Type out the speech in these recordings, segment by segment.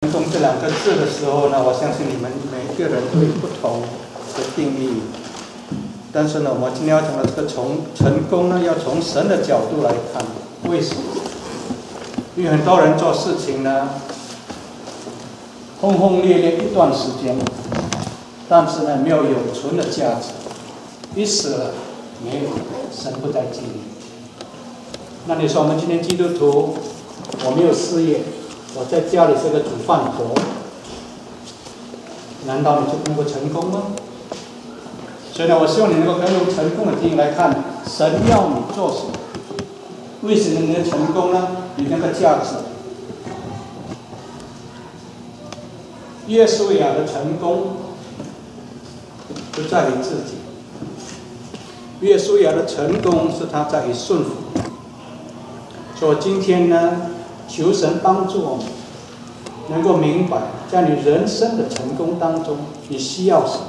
成功这两个字的时候呢，我相信你们每一个人都有不同的定义。但是呢，我们今天要讲的这个成功呢，要从神的角度来看。为什么？因为很多人做事情呢，轰轰烈烈一段时间，但是呢，没有永存的价值，一死了，没有，神不再记忆。那你说我们今天基督徒，我没有事业，我在家里是个煮饭婆，难道你就能够成功吗？所以呢，我希望你能够用成功的定义来看，神要你做什么？为什么你的成功呢？有那个价值。约书亚的成功不在于自己，约书亚的成功是他在于顺服。所以今天呢，求神帮助我们能够明白，在你人生的成功当中，你需要什么？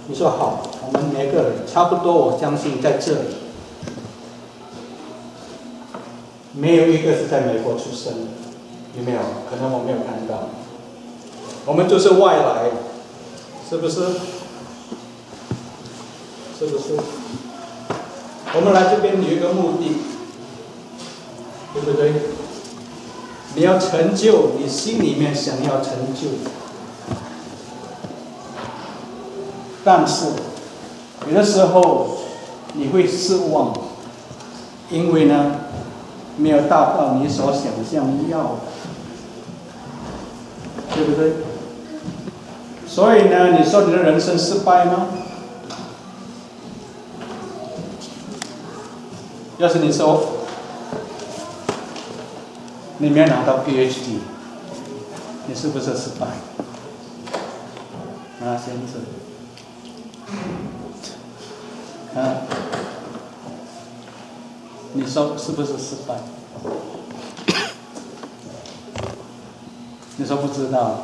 你说好，我们每个人差不多，我相信在这里没有一个是在美国出生的，有没有？可能我没有看到。我们就是外来，是不是？是不是？我们来这边有一个目的，对不对？你要成就你心里面想要成就，但是有的时候你会失望，因为呢，没有达到你所想象要的，对不对？所以呢，你说你的人生失败吗？要是你说你没有拿到 PhD， 你是不是失败？啊，先生，啊，你说是不是失败？你说不知道。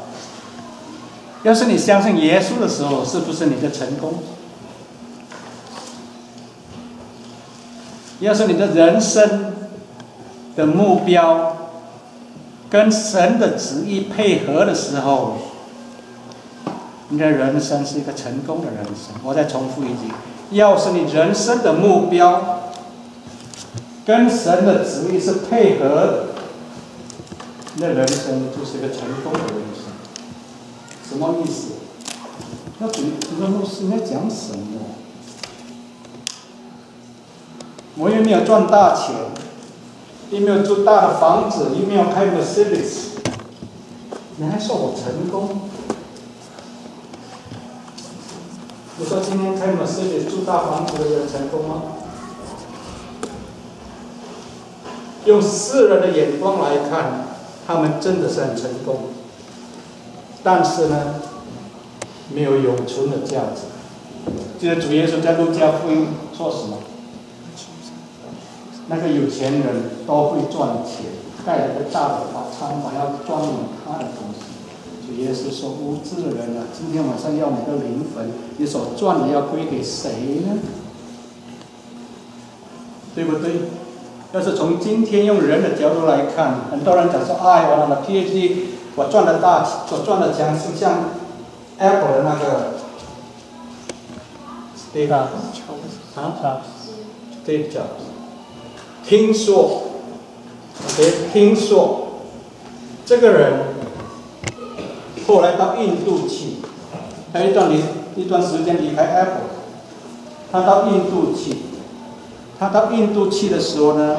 要是你相信耶稣的时候，是不是你的成功？要是你的人生的目标跟神的旨意配合的时候，你的人生是一个成功的人生。我再重复一句，要是你人生的目标跟神的旨意是配合的，你的人生就是一个成功的人生。什么意思？那你说牧师你在讲什么？我又没有赚大钱，又没有住大的房子，又没有开 Mercedes， 你还说我成功？你说今天开 Mercedes 住大房子的人成功吗？用世人的眼光来看，他们真的是很成功。但是呢，没有永存的价值。记得主耶稣在路加福音说什么？那个有钱人都会赚钱，带了个大的仓房要装满他的东西。主耶稣说：“无知的人啊，今天晚上要你的灵魂，你所赚的要归给谁呢？对不对？”要是从今天用人的角度来看，很多人讲说：“哎，我拿了 PhD。”我赚的大，我赚的强，像 Apple 的那个 Steve Jobs， 听说这个人后来到印度去，他一段时间离开 Apple， 他到印度去的时候呢，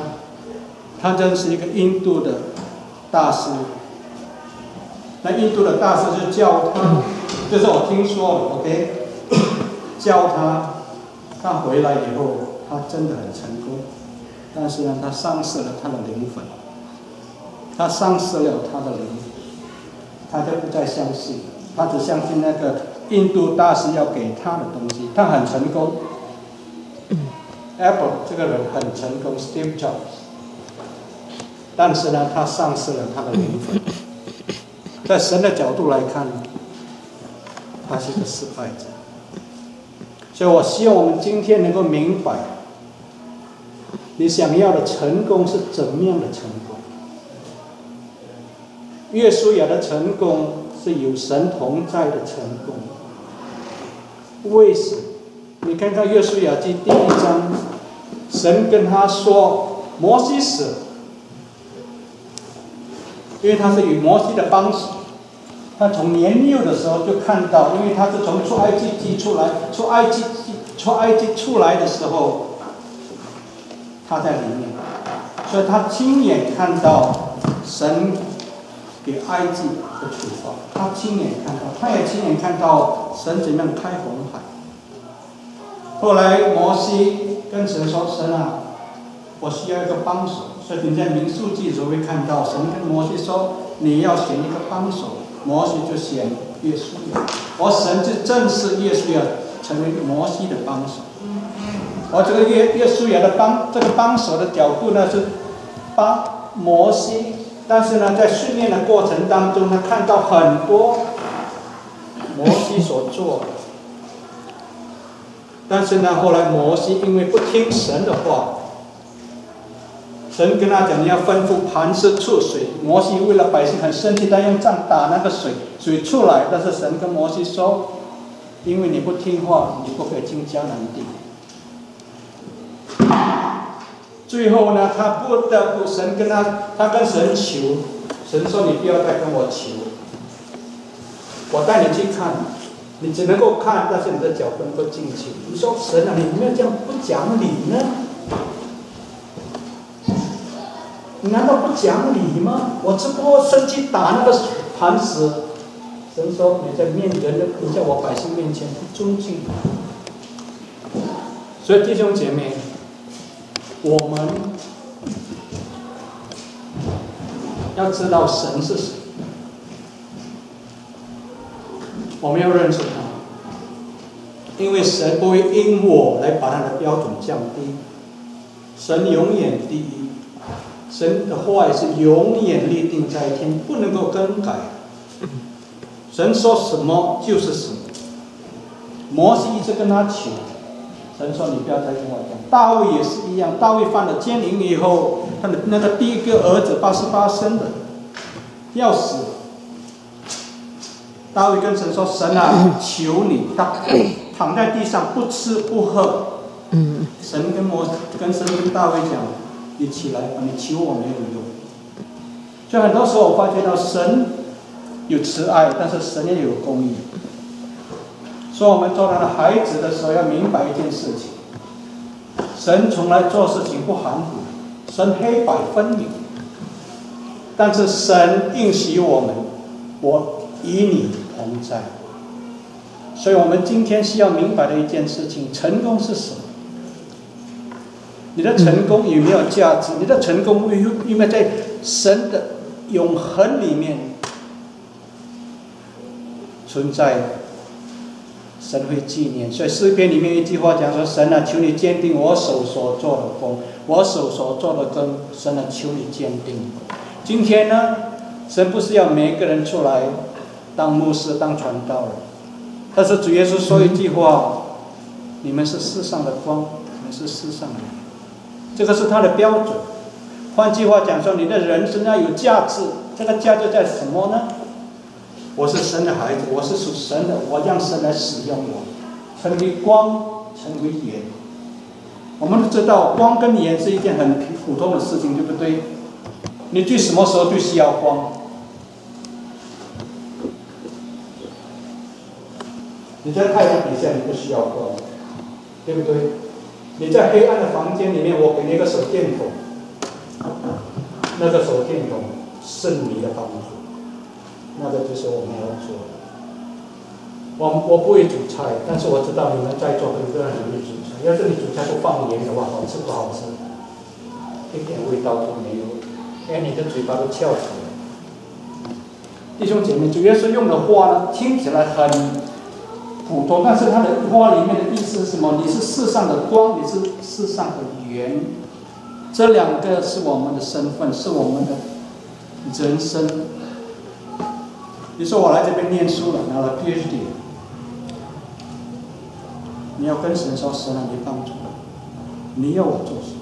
他认识一个印度的大师。那印度的大师就教他，这是我听说的 ，OK， 教他回来以后，他真的很成功，但是呢，他丧失了他的灵魂，他丧失了他的灵魂，他就不再相信，他只相信那个印度大师要给他的东西，他很成功。Apple 这个人很成功 ，Steve Jobs， 但是呢，他丧失了他的灵魂。在神的角度来看，他是个失败者。所以我希望我们今天能够明白，你想要的成功是怎么样的成功。约书亚的成功是有神同在的成功。为什么？你看看约书亚记第1章，神跟他说摩西死了，因为他是与摩西的帮手。他从年幼的时候就看到，因为他是从出埃及出来的时候，他在里面，所以他亲眼看到神给埃及的处罚，他亲眼看到，他也亲眼看到神怎样开红海。后来摩西跟神说：“神啊，我需要一个帮手。”所以你在民数记的时候会看到，神跟摩西说：“你要选一个帮手。”摩西就选约书亚，而神就正式约书亚成为摩西的帮手。而这个约书亚的这个帮手的角度呢，是帮摩西，但是呢，在训练的过程当中，他看到很多摩西所做的，但是呢，后来摩西因为不听神的话，神跟他讲：“你要吩咐磐石出水。”摩西为了百姓很生气，他用杖打那个水出来。但是神跟摩西说：“因为你不听话，你不可以进迦南地。”最后呢，他不得不神跟他跟神求，神说：“你不要再跟我求，我带你去看，你只能够看，但是你的脚不能够进去。”你说神啊，你有没有这样不讲理呢？你难道不讲理吗？我只不过生气打那个磐石。神说：“你在你在我百姓面前不尊敬。”所以弟兄姐妹，我们要知道神是谁，我们要认识他，因为神不会因我来把他的标准降低，神永远第一。神的话也是永远立定在天，不能够更改。神说什么就是什么。摩西一直跟他求，神说：“你不要再跟我讲。”大卫也是一样，大卫犯了奸淫以后，他的那个第一个儿子88生的要死了。大卫跟神说：“神啊，求你，他躺在地上不吃不喝。”神跟大卫讲：“你起来吧，你求我没有用。”所以很多时候我发觉到神有慈爱，但是神也有公义。所以我们做他的孩子的时候，要明白一件事情：神从来做事情不含糊，神黑白分明。但是神应许我们：“我与你同在。”所以我们今天需要明白的一件事情：成功是什么？你的成功有没有价值？你的成功有没有在神的永恒里面存在？神会纪念。所以诗篇里面一句话讲说：“神啊，求你坚定我手所做的工，我手所做的工，神啊，求你坚定。”今天呢，神不是要每一个人出来当牧师、当传道人，但是主耶稣说一句话：“你们是世上的光，你们是世上的人。”这个是他的标准。换句话讲说，你的人生要有价值。这个价值在什么呢？我是神的孩子，我是属神的，我让神来使用我，成为光，成为盐。我们都知道，光跟盐是一件很普通的事情，对不对？你最什么时候最需要光？你在太阳底下，你不需要光，对不对？你在黑暗的房间里面，我给你一个手电筒，那个手电筒是你的帮助，那个就是我们要做的。我不会煮菜，但是我知道你们在座很多人很会煮菜。要是你煮菜不放盐的话，好吃不好吃？一点味道都没有，连你的嘴巴都翘起来。弟兄姐妹，主耶稣用的话呢，听起来很普通，但是他的话里面的意思是什么？你是世上的光，你是世上的盐。这两个是我们的身份，是我们的人生。你说我来这边念书了，拿了 PhD， 你要跟神说：“神啊，你帮助我，你要我做什么？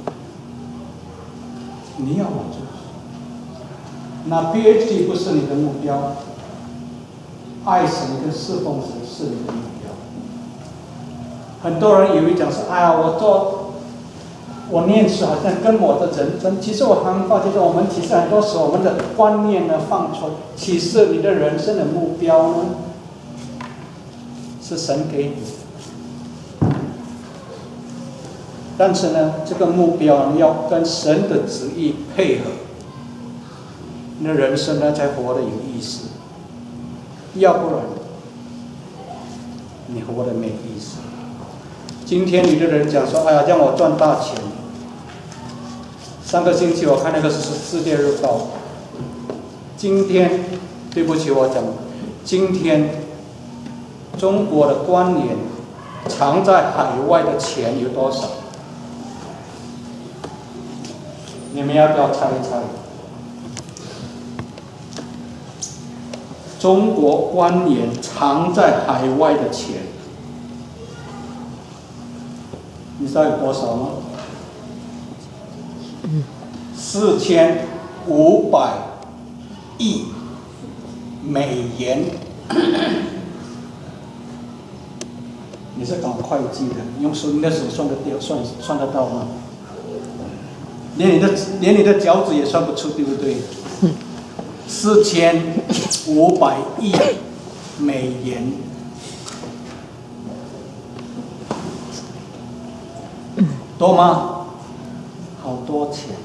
你要我做什么？”那 PhD 不是你的目标，爱神跟侍奉神是你的目标。很多人以为讲是，哎呀，我念书好像跟我的人生，其实我常发觉到，我们其实很多时候我们的观念呢放错，其实你的人生的目标呢，是神给你，但是呢，这个目标呢要跟神的旨意配合，你的人生呢才活得有意思，要不然你活得没意思。今天有的人讲说，哎呀，让我赚大钱。上个星期我看那个是《世界日报》，今天，对不起，我讲，今天中国的官员藏在海外的钱有多少？你们要不要猜一猜？中国官员藏在海外的钱，你知道有多少吗？4500亿美元。你是搞会计的，用你的手算得到吗？连你的脚趾也算不出，对不对？4500亿美元。多吗？好多钱，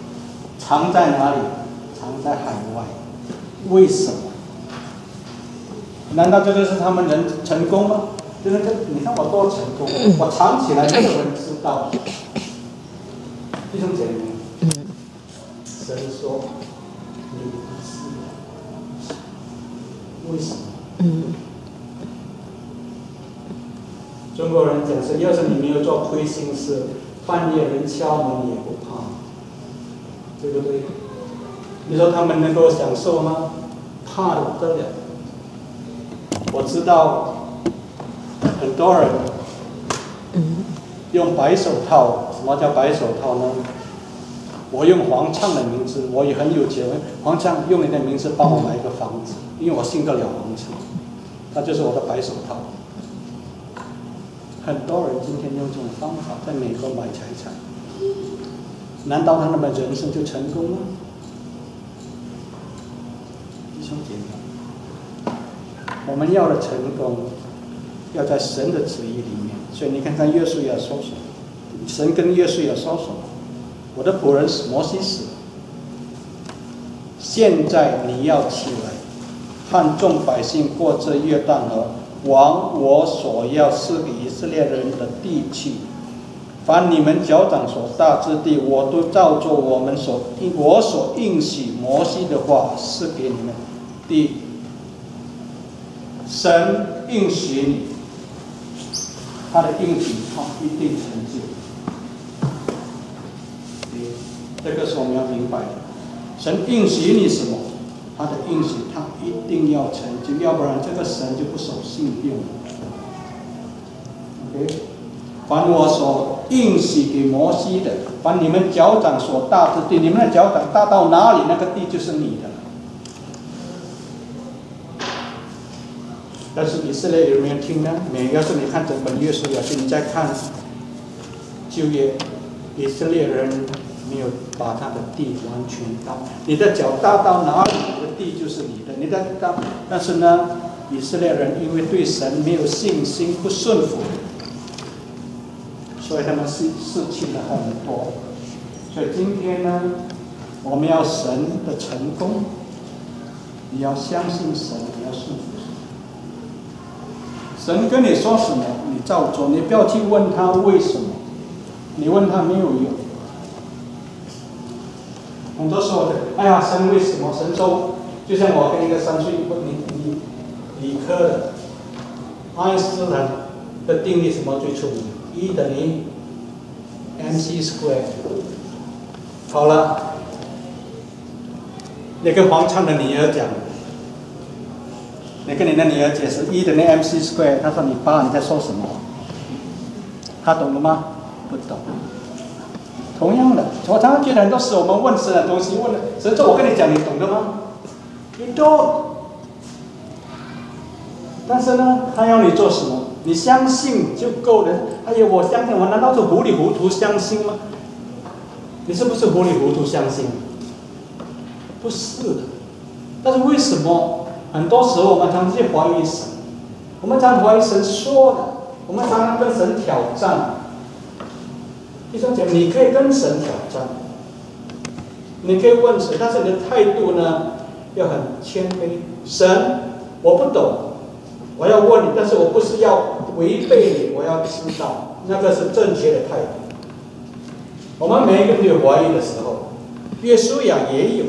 藏在哪里？藏在海外。为什么？难道这就是他们人成功吗？就是你看我多成功，我藏起来没有人知道。弟兄姐妹，神说你不是，为什么？中国人讲是，要是你没有做亏心事，半夜人敲门也不怕，对不对？你说他们能够享受吗？怕得不得了。我知道很多人用白手套。什么叫白手套呢？我用黄畅的名字，我也很有钱。黄畅用你的名字帮我买一个房子，因为我信得了黄畅，他就是我的白手套。很多人今天用这种方法在美国买财产，难道他们的人生就成功了？弟兄姐妹，我们要的成功，要在神的旨意里面。所以你看看约书亚说什么？神跟约书亚说什么？我的仆人摩西死了，现在你要起来，和众百姓过这约旦河，往我所要赐给以色列人的地去。凡你们脚掌所踏之地，我都照做我所应许摩西的话是给你们。第一，神应许你，他的应许他一定成就。这个是我们要明白的。神应许你什么，他的应许他一定要成就，要不然这个神就不守信用。OK， 凡我所应许给摩西的，凡你们脚掌所踏之地，你们的脚掌踏到哪里，那个地就是你的了。但是以色列有没有听呢？没有。要是你看整本约书亚记，你再看旧约，以色列人没有把他的地完全到，你的脚踏到哪里，那个地就是你的。但是呢，以色列人因为对神没有信心，不顺服，所以他们失去了很多。所以今天呢，我们要神的成功，你要相信神，你要顺服神。神跟你说什么，你照做，你不要去问他为什么，你问他没有用。很多时候的，哎呀，神为什么？神说，就像我跟一个3岁理科的，爱因斯坦的定律什么最出名？E 等于 mc²。好了，你跟黄畅的女儿讲，你跟你的女儿解释 E 等于 mc²，她说你爸你在说什么？她懂了吗？不懂。同样的，我常常觉得很多时候我们问神的东西，问了神说：“我跟你讲，你懂的吗？” You don't。但是呢，他要你做什么？你相信就够了。哎呀，我相信，我难道是糊里糊涂相信吗？你是不是糊里糊涂相信？不是的。但是为什么很多时候我们常常去怀疑神？我们常怀疑神说的，我们常常跟神挑战。弟兄姐妹，你可以跟神挑战，你可以问神，但是你的态度呢，要很谦卑。神，我不懂，我要问你，但是我不是要违背你，我要知道，那个是正确的态度。我们每一个人有怀疑的时候，约书亚也有。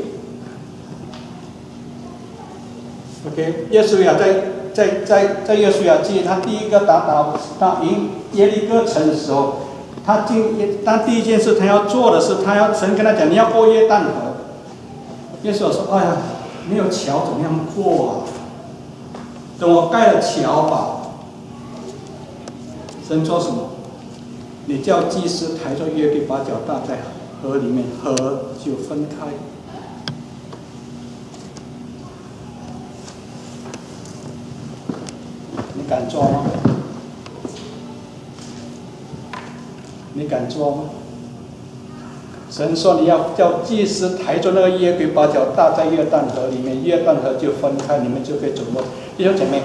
OK， 约书亚在约书亚记，他第一个打赢耶利哥城的时候，他第一件事他要做的是，神跟他讲，你要过约旦河。约书亚说：“哎呀，没有桥怎么样过啊？等我盖了桥吧。”神说什么？你叫祭司抬着约柜把脚踏在河里面，河就分开。你敢做吗？你敢做吗？神说你要叫祭司抬着那个约柜把脚踏在约旦河里面，约旦河就分开，你们就可以走过。弟兄姐妹，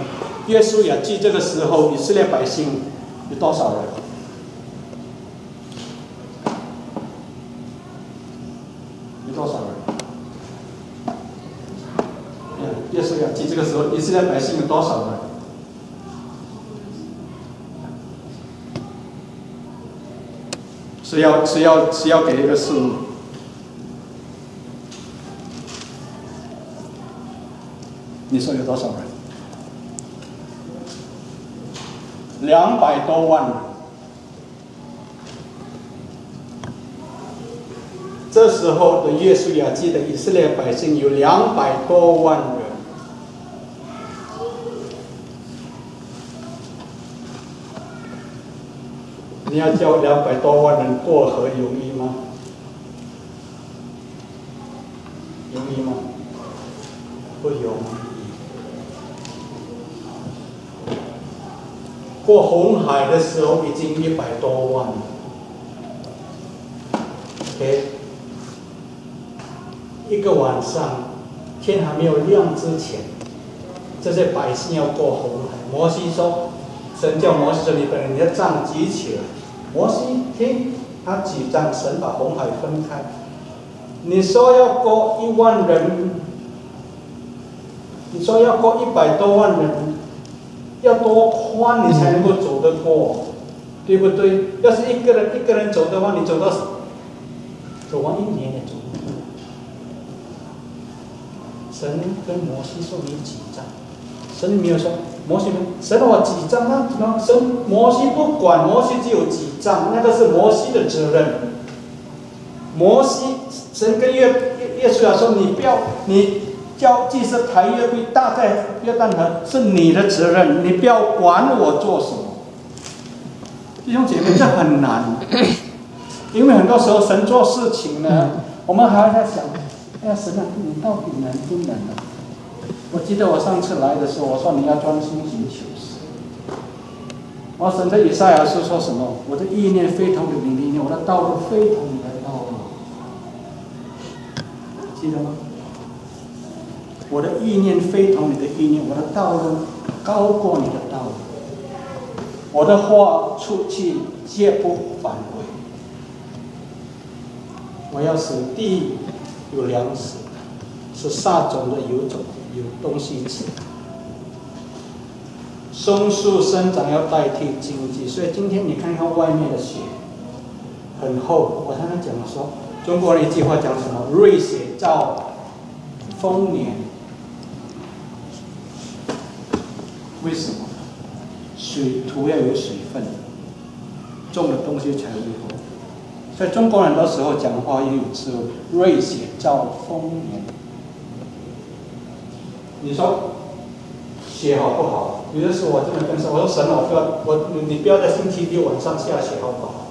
约书亚记这个时候，以色列百姓有多少人？有多少人？约书亚记这个时候，以色列百姓有多少人？是要给一个数目。你说有多少人？200多万人。这时候的约书亚记的以色列百姓有200多万人。你要叫200多万人过河容易吗？容易吗？不容易。过红海的时候已经100多万了。OK， 一个晚上，天还没有亮之前，这些百姓要过红海。摩西说，神叫摩西说：“你的杖举起来。”摩西听，他举杖，神把红海分开。你说要过1万人，你说要过100多万人，要多宽你才能够走得过，对不对？要是一个人走的话，你走完1年也走不过。神跟摩西说：“你举杖。”神没有说，摩西说：“神我举杖。”那神摩西不管，摩西只有举杖，那个是摩西的责任。神跟约书亚说：“你叫祭司抬约柜搭在约旦河，是你的责任，你不要管我做什么。”弟兄姐妹，这很难，因为很多时候神做事情呢，我们还在想：“哎呀，神啊，你到底能不能啊？”我记得我上次来的时候，我说你要专心寻求神。我神在以赛亚书说什么？我的意念非同你的意念，我的道路非同你的道路。记得吗？我的意念非同你的意念，我的道路高过你的道路。我的话出去皆不返回。我要使地有粮食，使撒种的有东西吃。松树生长要代替荆棘，所以今天你看看外面的雪很厚。我常常讲说，中国人一句话讲什么？瑞雪兆丰年。为什么？土要有水分，种的东西才会厚。所以中国人很多时候讲话也有智慧，瑞雪兆丰年。你说雪好不好？有的时候我真的跟神，我说神，你不要在星期六晚上下雪好不好？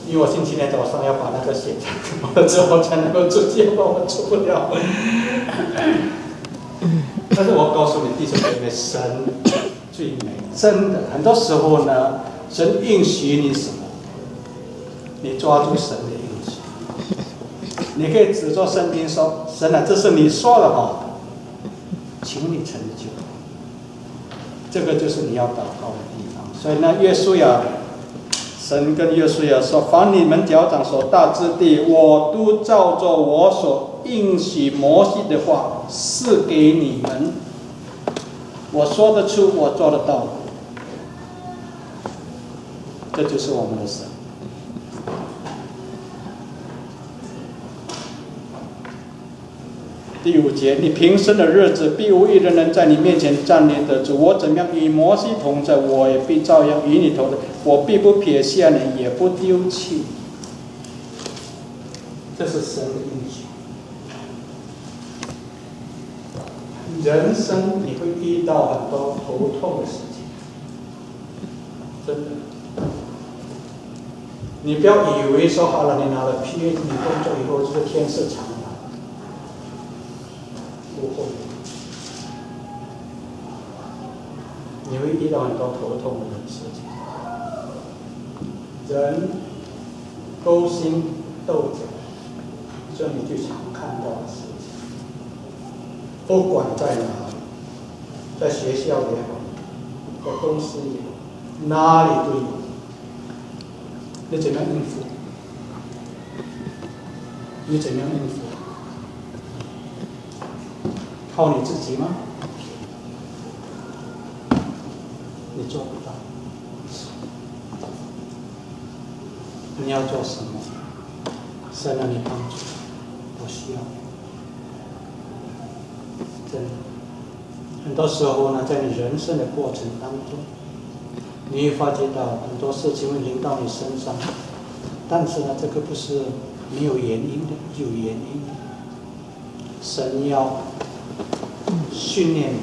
因为我星期天早上要把那个血查了之后才能够出去，不然我出不了。但是我告诉你，弟兄姐妹，神最美，真的，很多时候呢，神应许你什么，你抓住神的应许，你可以指着圣经说：“神啊，这是你说的哈，请你成就。”这个就是你要祷告的地方。所以呢，约书亚。神跟约书亚说：“凡你们脚掌所踏之地，我都照着我所应许摩西的话赐给你们。我说得出，我做得到。这就是我们的神。”第5节，你平生的日子，必无一人能在你面前站立得住。我怎样与摩西同在，我也必照样与你同在。我必不撇下你，也不丢弃。这是神的应许。人生你会遇到很多头痛的事情，真的。你不要以为说好了，你拿了 PhD 工作以后就是天色常蓝。不会，你会遇到很多头痛的事情。人勾心斗角，这你就常看到的事情。不管在哪里，在学校也好，在公司也好，哪里都有。你怎么样应付？你怎么样应付？靠你自己吗？你做不到。你要做什么？神让你帮助，我需要。真的，很多时候呢，在你人生的过程当中，你会发觉到很多事情会临到你身上，但是呢，这个不是没有原因的，有原因的。神要训练你，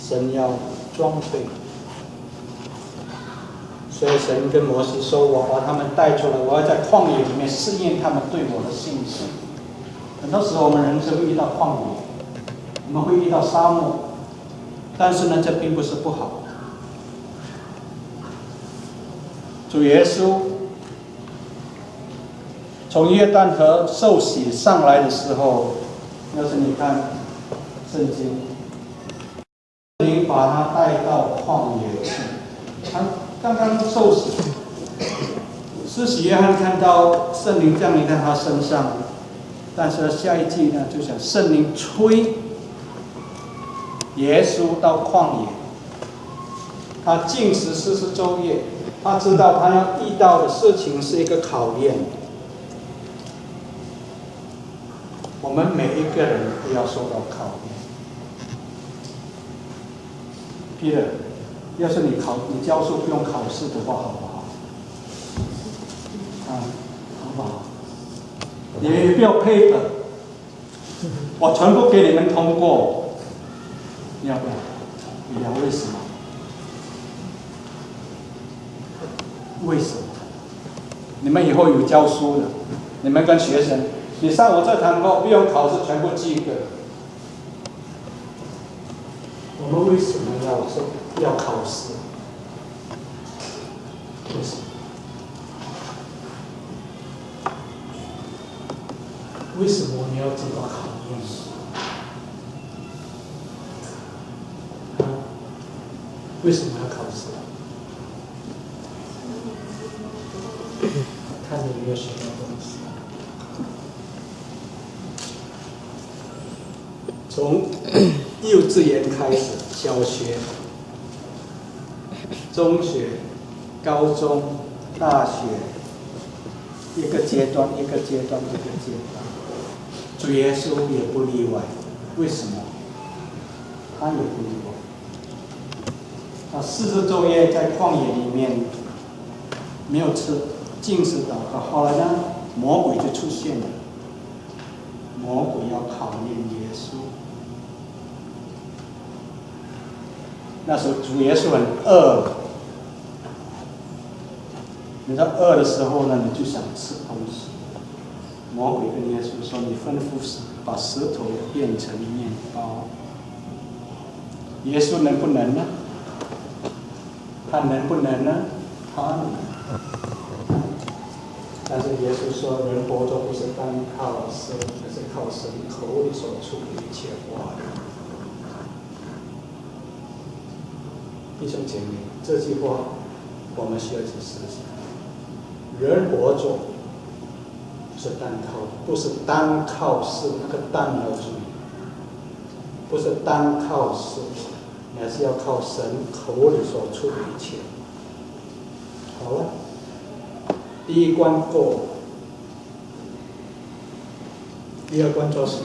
神要装备。所以神跟摩西说：“我把他们带出来，我要在旷野里面试验他们对我的信心。”很多时候我们人生会遇到旷野，我们会遇到沙漠，但是呢，这并不是不好。主耶稣从约旦河受洗上来的时候，要是你看圣经，你把他带到旷野去，他刚刚受洗，施洗约翰看到圣灵降临在他身上，但是下一句呢，就想圣灵催耶稣到旷野，他禁食40昼夜，他知道他要遇到的事情是一个考验。我们每一个人都要受到考验。Peter， 要是你教书不用考试的话，好不好？好不好？你不要paper，我全部给你们通过，你要不要？你要为什么？为什么？你们以后有教书的，你们跟学生，你上我这堂课不用考试，全部记一个。我们为什么要考试？为什么？为什么你要经过考验？为什么要考试？看你有没有学到东西。从幼稚园开始，小学、中学、高中、大学，一个阶段一个阶段一个阶段。主耶稣也不例外，为什么？他也不例外。他40昼夜在旷野里面没有吃，禁食祷告。后来呢，魔鬼就出现了，魔鬼要考验耶稣。那时候主耶稣很饿，你在饿的时候呢，你就想吃东西。魔鬼跟耶稣说：“你吩咐把石头变成面包。”耶稣能不能呢？他能不能呢？他能。但是耶稣说：“人活着不是单靠神，而是靠神口里所出的一切话语。”弟兄姐妹，这句话我们需要去思想。人活着不是单靠是那个单要注意，不是单靠是，你还是要靠神口里所出的一切。好了，第一关过了，第二关做什么？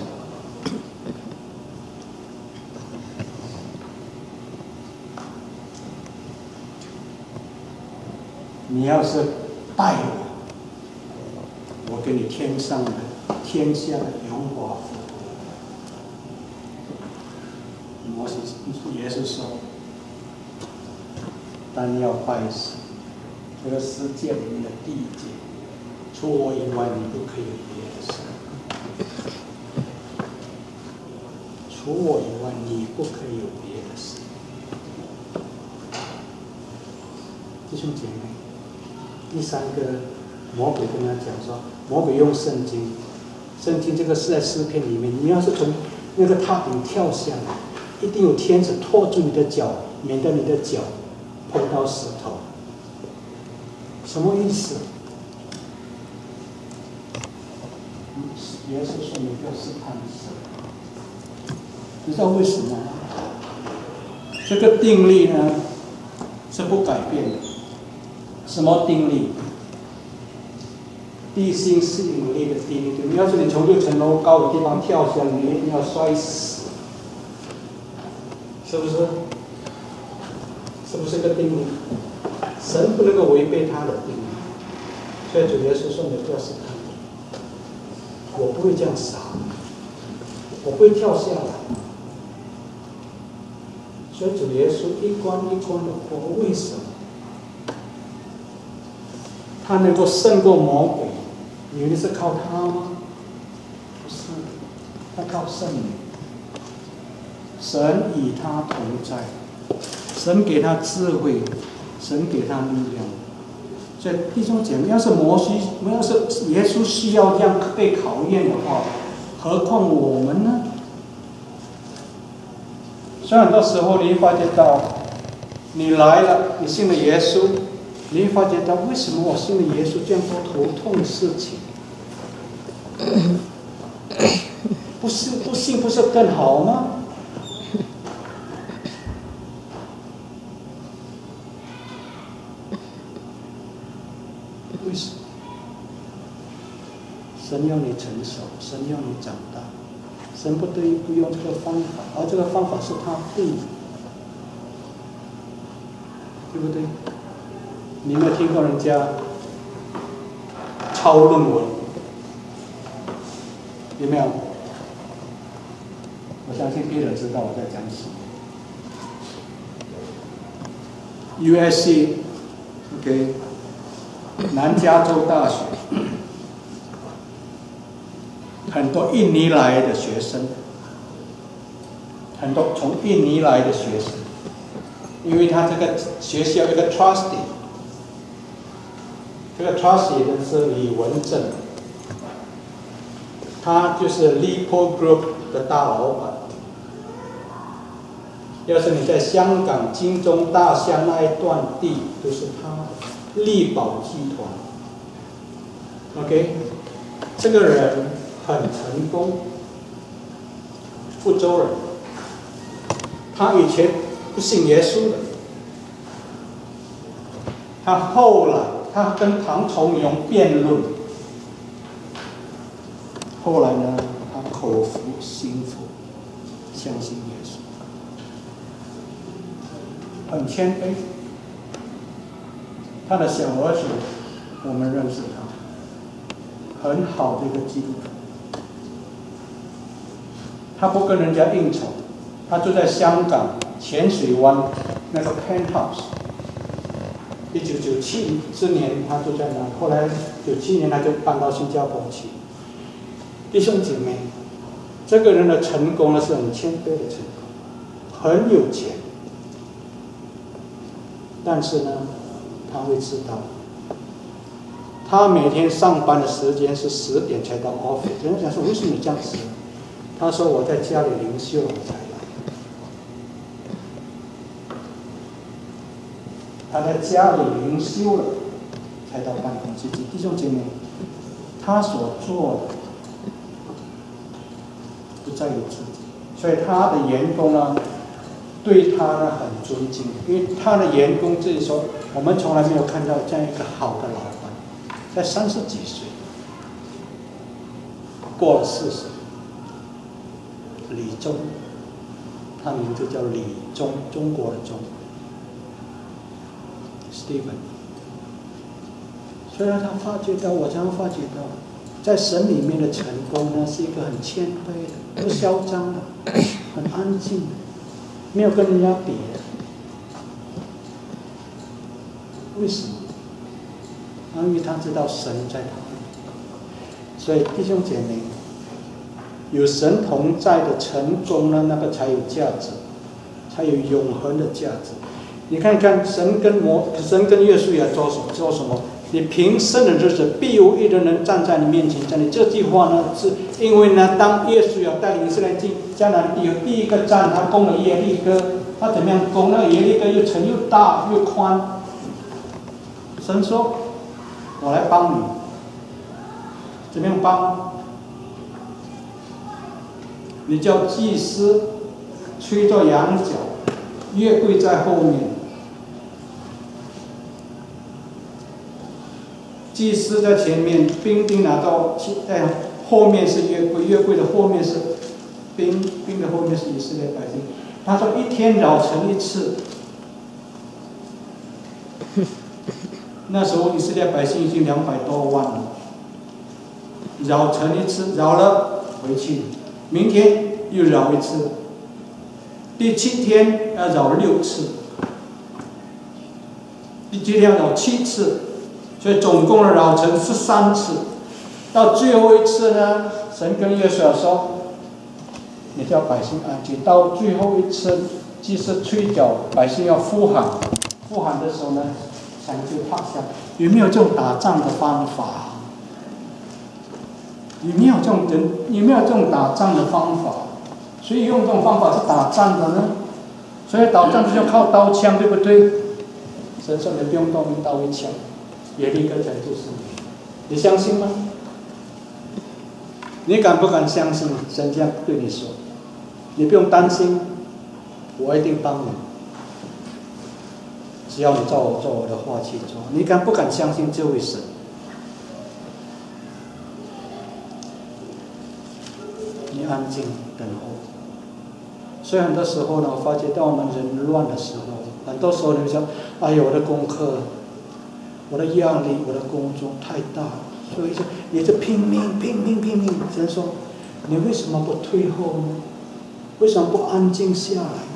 你要是拜我，我给你天下的荣华富贵。耶稣说，但要拜神，这个世界里面的地界，除我以外，你不可以有别的神。除我以外，你不可以有别的神。弟兄姐妹。第三个，魔鬼跟他讲说，魔鬼用圣经这个是在诗篇里面，你要是从那个塔顶跳下来，一定有天使拖住你的脚，免得你的脚碰到石头。什么意思？耶稣说你不要试探神，你知道为什么吗？这个定律呢是不改变的。什么定律？地心吸引力的定律。你要是你从6层楼高的地方跳下来，你一定要摔死，是不是？是不是一个定律？神不能够违背他的定律，所以主耶稣说：“你不要试探我，我不会这样傻，我不会跳下来。”所以主耶稣一关一关的过，为什么？他能够胜过魔鬼，以为是靠他吗？不是，他靠圣灵。神与他同在，神给他智慧，神给他力量。所以弟兄姐妹，要是耶稣需要这样被考验的话，何况我们呢？所以很多时候你会发觉到，你来了，你信了耶稣。你会发觉到为什么我信了耶稣这样多头痛的事情？不信不是更好吗？为什么？神要你成熟，神要你长大，神不得不用这个方法，而这个方法是他定的，对不对？你有没有听过人家抄论文？有没有？我相信别人知道我在讲什么。USC，OK， 南加州大学，很多印尼来的学生，很多从印尼来的学生，因为他这个学校有一个 trustee。这个 trustee 的是李文正，他就是 Lipo Group 的大老板。要是你在香港金钟大厦那一段地，都是他的力宝集团。OK， 这个人很成功，福州人，他以前不信耶稣的，他跟唐崇荣辩论，后来呢，他口服心服，相信耶稣，很谦卑。他的小儿子，我们认识他，很好的一个基督徒。他不跟人家应酬，他住在香港浅水湾那个 penthouse。1997年他就在那，后来97年他就搬到新加坡去。弟兄姐妹，这个人的成功呢是很谦卑的成功，很有钱，但是呢，他会知道，他每天上班的时间是10点才到 office。人家讲说为什么你这样子？他说我在家里灵修了我才来。他在家里灵修了，才到办公室去。弟兄姐妹，他所做的不在于自己，所以他的员工呢，对他呢很尊敬，因为他的员工自己说，我们从来没有看到这样一个好的老板，才30几岁，过了40，李忠，他名字叫李忠，中国的忠。Steven， 虽然他发觉到，我常常发觉到，在神里面的成功呢，是一个很谦卑的、不嚣张的、很安静的，没有跟人家比的。为什么？因为他知道神在他那里。所以弟兄姐妹，有神同在的成功呢，那个才有价值，才有永恒的价值。你看看神跟约书亚做什么？你平生的日子，必有一个人站在你面前。这句话呢，是因为呢，当约书亚带领以色列进迦南地，第一个站他攻了耶利哥，他怎么样攻？那耶利哥又城又大又宽。神说：“我来帮你。”怎么样帮？你叫祭司吹着羊角，约柜在后面。祭司在前面，兵丁拿到，后面是约柜，约柜的后面是兵的后面是以色列百姓。他说一天绕城一次，那时候以色列百姓已经200多万了，绕城一次，绕了回去，明天又绕一次，第7天要绕6次，第7天要绕7次。所以总共的绕城13次，到最后一次呢，神跟约书亚说：“你叫百姓安静。”到最后一次，祭司吹角，百姓要呼喊的时候呢，山就塌下。有没有这种打仗的方法？有没有这种打仗的方法？所以用这种方法是打仗的呢？所以打仗就靠刀枪，对不对？神说你不用动一刀一枪。耶利哥城就是你相信吗？你敢不敢相信神这样对你说？你不用担心，我一定帮你。只要你照我的话去做，你敢不敢相信这位神？你安静等候。所以很多时候呢，我发觉到我们人乱的时候，很多时候你想，哎呀，我的功课。我的压力，我的工作太大了，所以也是拼命。神说：“你为什么不退后呢？为什么不安静下来呢？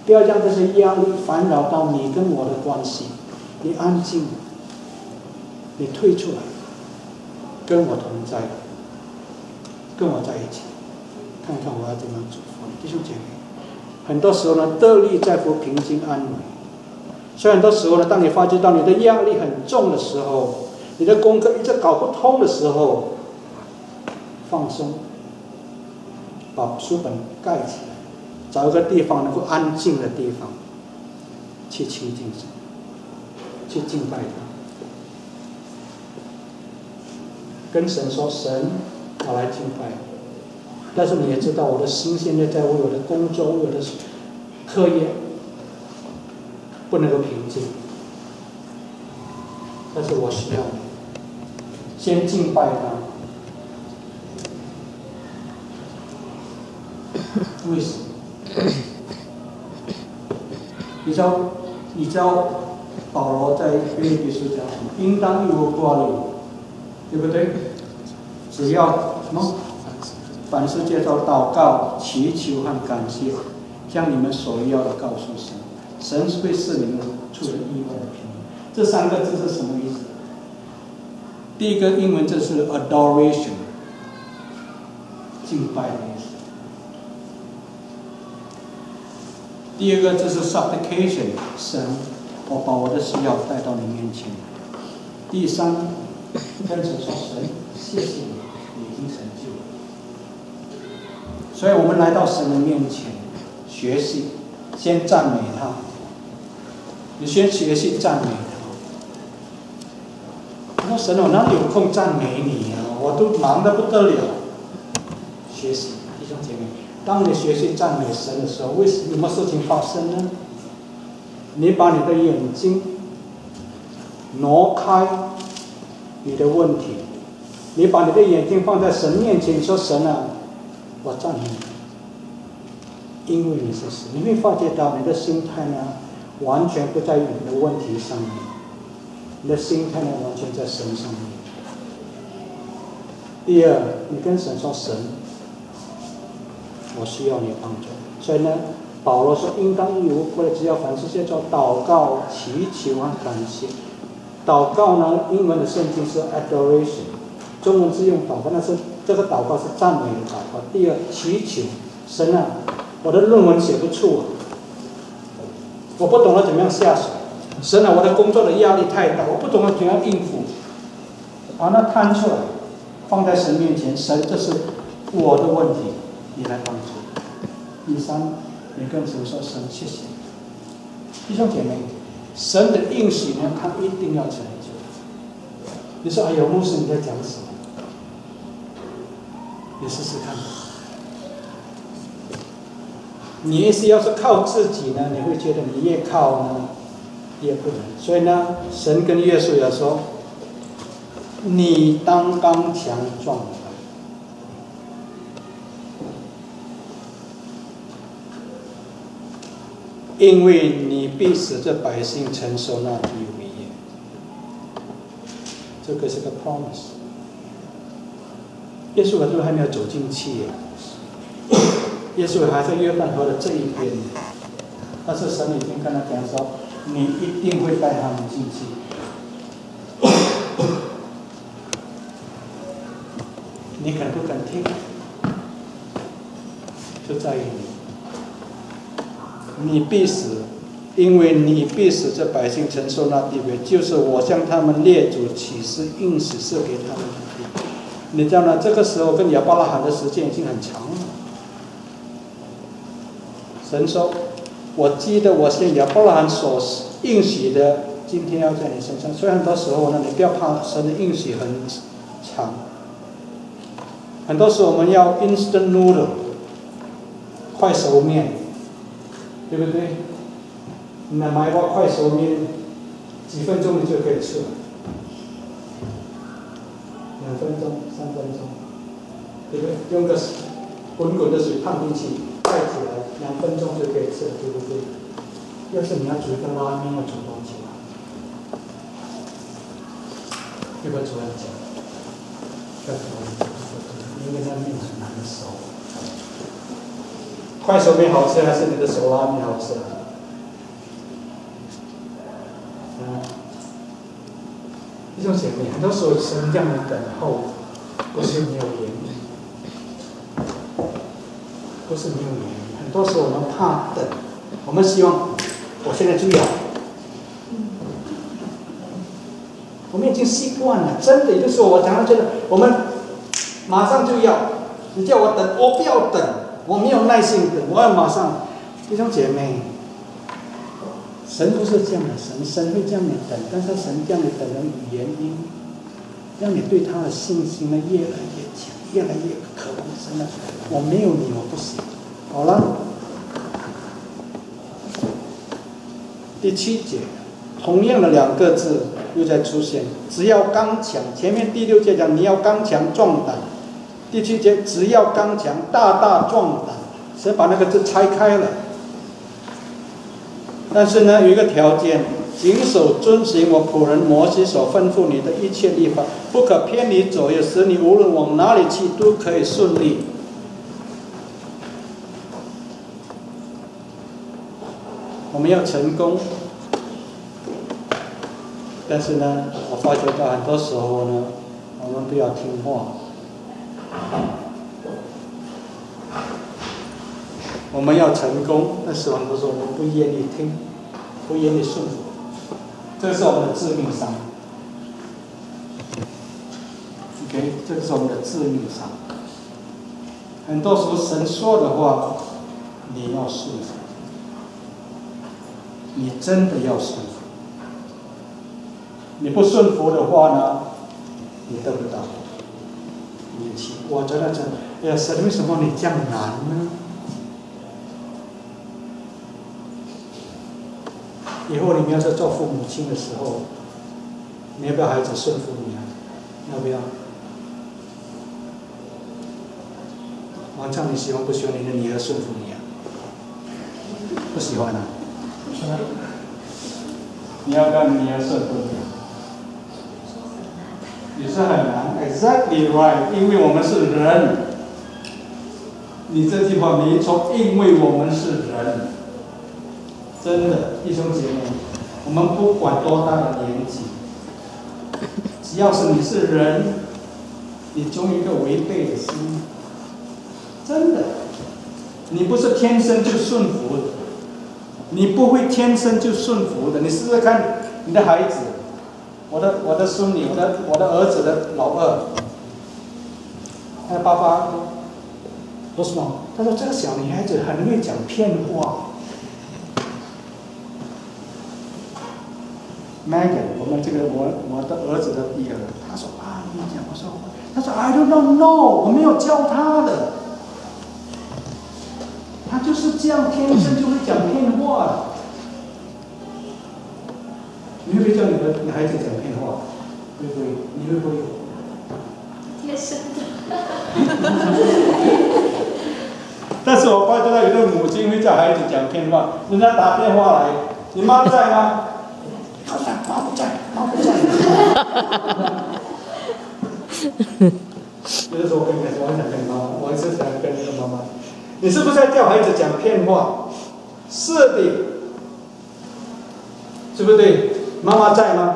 不要让这些压力烦扰到你跟我的关系。你安静，你退出来，跟我同在，跟我在一起，看看我要怎么祝福你。”弟兄姐妹，很多时候呢，得力在乎平静安稳。所以很多时候呢，当你发觉到你的压力很重的时候，你的功课一直搞不通的时候，放松，把书本盖起来，找一个地方能够安静的地方，去亲近神，去敬拜他，跟神说：“神，我来敬拜你。但是你也知道，我的心现在在为我的工作、为我的课业。”不能够平静，但是我需要你。先敬拜他，为什么？你知道保罗在腓立比书讲什么？应当一无挂虑，对不对？只要什么？凡事借着祷告、祈求和感谢，将你们所要的告诉神。神会是你们出人意外的平安。这3个字是什么意思？第一个英文字是 adoration， 敬拜的意思。第二个字是 supplication， 神，我把我的需要带到你面前。第3，跟神说神，谢谢你，你已经成就了。所以我们来到神的面前学习，先赞美他。你先学习赞美他。我说神，我哪里有空赞美你啊？我都忙得不得了。学习，弟兄姐妹，当你学习赞美神的时候，为什么事情发生呢？你把你的眼睛挪开你的问题，你把你的眼睛放在神面前，你说神啊，我赞美你，因为你是神。你会发觉到你的心态呢，完全不在于你的问题上面，你的心态呢，完全在神上面。第二，你跟神说神，我需要你帮助。所以呢，保罗说应当一无过的，只要凡事先做祷告、祈求和感谢。祷告呢，英文的圣经是 adoration， 中文是用祷告，但是这个祷告是赞美的祷告。第二，祈求神啊，我的论文写不出，我不懂得怎么样下手。神啊，我的工作的压力太大，我不懂得怎样应付。把那摊出来，放在神面前，神，这是我的问题，你来帮助。第三，你跟神说神，谢谢你。弟兄姐妹，神的应许呢，他一定要成就。你说哎呦，牧师你在讲什么？你试试看。你意思要是靠自己呢，你会觉得你越靠呢越不能。所以呢，神跟约书亚说，你当刚强壮胆，因为你必使这百姓承受那地为业。这个是个 promise。耶稣都还没有走进去，耶稣还在约旦河的这一边，但是神已经跟他讲说，你一定会带他们进去。你肯不肯听，就在于你。你必死，因为你必使这百姓承受那地位，就是我向他们列祖起誓应许赐给他们的地。你知道呢？这个时候跟亚伯拉罕的时间已经很长了。神说：“我记得我向亚伯拉罕所应许的，今天要在你身上。”所以很多时候呢，你不要怕神的应许很长。很多时候我们要 instant noodle， 快熟面，对不对？你买一包快熟面，几分钟你就可以吃了。2分钟、3分钟，对不对？用个滚滚的水烫进去，盖起来，2分钟就可以吃了，对不对？要是你要煮一个拉面，要煮多久啊？要不要煮很久？要煮很久，因为那面很难熟。快熟面好吃还是你的熟拉面好吃？弟兄姐妹，很多时候神让你等候，不是没有原因，不是没有原因。很多时候我们怕等，我们希望我现在就要，我们已经习惯了，真的，也就是我讲到这个，我们马上就要。你叫我等，我不要等，我没有耐心等，我要马上。弟兄姐妹，神不是这样的，神会叫你等，但是神叫你等的原因，让你对他的信心呢越来越强，越来越渴望神了。我没有你，我不行。好了，第7节，同样的2个字又在出现，只要刚强。前面第6节讲你要刚强壮胆，第7节只要刚强大大壮胆，神把那个字拆开了。但是呢，有一个条件，谨守遵行我仆人摩西所吩咐你的一切律法，不可偏离左右，使你无论往哪里去都可以顺利。我们要成功，但是呢，我发觉到很多时候呢，我们不要听话，我们要成功，但是很多时候我们不愿意听，不愿意顺服，这是我们的致命伤。OK， 这个是我们的致命伤。很多时候神说的话，你要顺服，你真的要顺服。你不顺服的话呢，你得不到。我觉得神为什么你这样难呢？以后你们要是做父母亲的时候，你要不要孩子顺服你啊？要不要？王畅，你喜欢不喜欢你的女儿顺服你啊？不喜欢啊？你要不要你女儿顺服你啊？也是很难 ，exactly right， 因为我们是人。你这句话没错，因为我们是人。真的，弟兄姐妹，我们不管多大的年纪，只要是你是人，你总有一个违背的心。真的，你不是天生就顺服的，你不会天生就顺服的。你试试看，你的孩子。我的孙女，我的儿子的老二，他的爸爸说什么？他说这个小女孩子很会讲骗话。Megan， 我的儿子的第二，他说啊，你讲，他说 I don't know， 我没有教他的，他就是这样天生就会讲骗话的。你会不会叫你的孩子讲骗话？会不会？你会不会？天生的。但是我发觉到有的母亲会叫孩子讲骗话，人家打电话来，你妈在吗？他说妈不在，妈不在。有的时候我跟你说，我很想跟妈妈，我还是想跟那个妈妈，你是不是在叫孩子讲骗话？是的，对不对？妈妈在吗？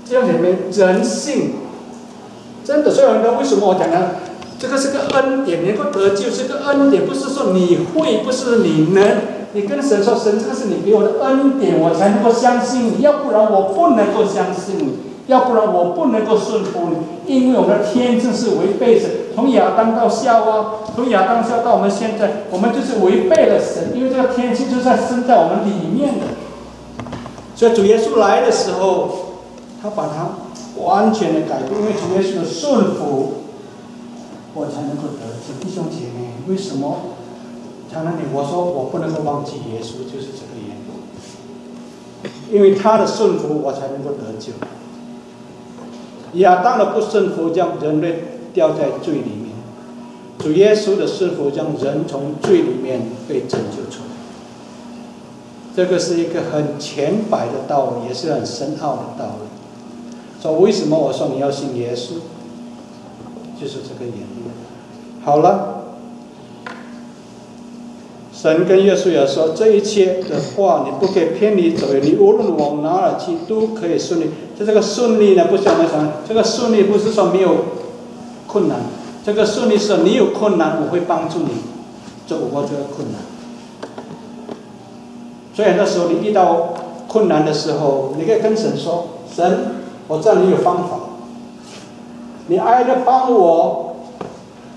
这样姐妹，人性真的，所以很多为什么我讲呢？这个是个恩典，能够得救是个恩典，不是说你会，不是你能。你跟神说，神，这个是你给我的恩典，我才能够相信你，要不然我不能够相信你，要不然我不能够顺服你，因为我们的天性是违背神。从亚当到夏娃，从亚当夏到我们现在，我们就是违背了神，因为这个天性就是生在我们里面的。所以主耶稣来的时候，他把它完全的改变，因为主耶稣的顺服，我才能够得救。弟兄姐妹，为什么？常常我说我不能够忘记耶稣，就是这个原因，因为他的顺服，我才能够得救。亚当的不顺服，将人类掉在罪里面；主耶稣的顺服，将人从罪里面被拯救出来。这个是一个很浅白的道理，也是很深奥的道理。所以为什么我说你要信耶稣，就是这个原因。好了。神跟耶稣也说，这一切的话你不可以偏离走远，你无论往哪儿去都可以顺利。这个顺利呢，不像我们讲，这个顺利不是说没有困难，这个顺利是你有困难，我会帮助你走过这个困难。所以很多时候你遇到困难的时候，你可以跟神说：神，我知道你有方法，你爱的帮我。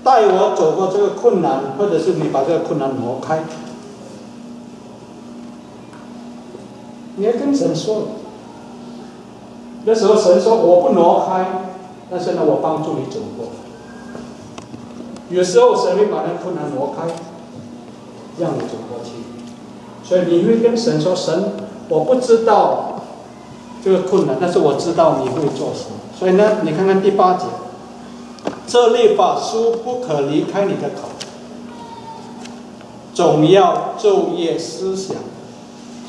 带我走过这个困难，或者是你把这个困难挪开，你要跟神说。有时候神说我不挪开，但是呢我帮助你走过。有时候神会把那困难挪开，让你走过去。所以你会跟神说：神，我不知道这个困难，但是我知道你会做什么。所以呢，你看看第8节。这律法书不可离开你的口，总要昼夜思想，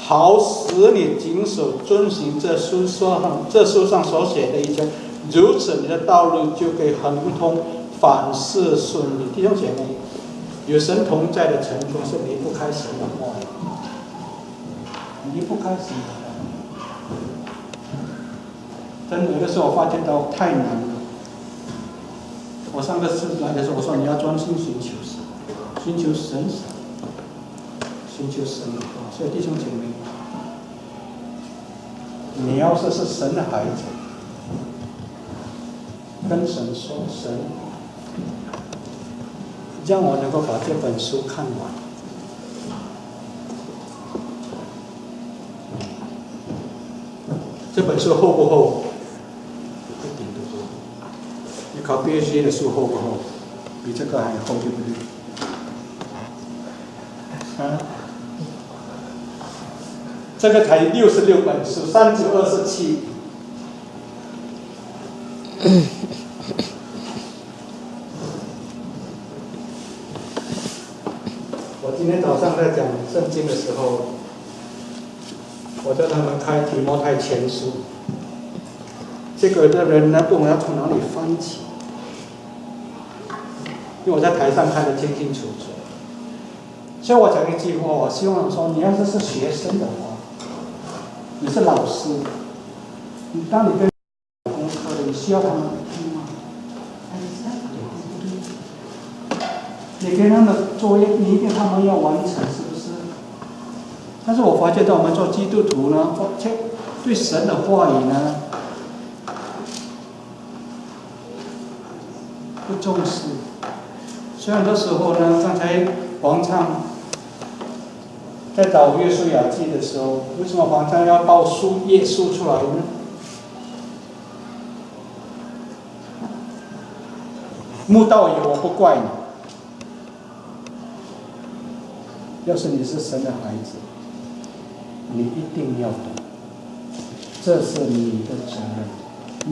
好使你谨守遵行这书上所写的一切，如此你的道路就可以亨通，凡事顺利。弟兄姐妹，有神同在的成功是离不开神的话语。离不开神的话。真的，有的时候我发现到太难了。我上个次来的时候，我说你要专心寻求神，寻求神，寻求神的话。所以弟兄姐妹，你要是神的孩子，跟神说：“神，让我能够把这本书看完。”这本书厚不厚？一点都不厚。你考 PhD 的书厚不厚？比这个还厚，对不对？啊？这个才66本书，3927。我今天早上在讲圣经的时候，我叫他们开提摩太前书。这个的人呢，不懂要从哪里翻起，因为我在台上看得清清楚楚。所以我讲一句话，我希望说，你要是学生的话，你是老师，当你跟功课的，你需要他们听吗？你给他们作业，你一定他们要完成，是不是？但是我发觉到我们做基督徒呢，对神的话语呢不重视。所以很多时候呢，刚才黄唱在找约书亚记的时候，为什么黄唱要报页数出来呢？慕道友，我不怪你。要是你是神的孩子，你一定要懂，这是你的责任，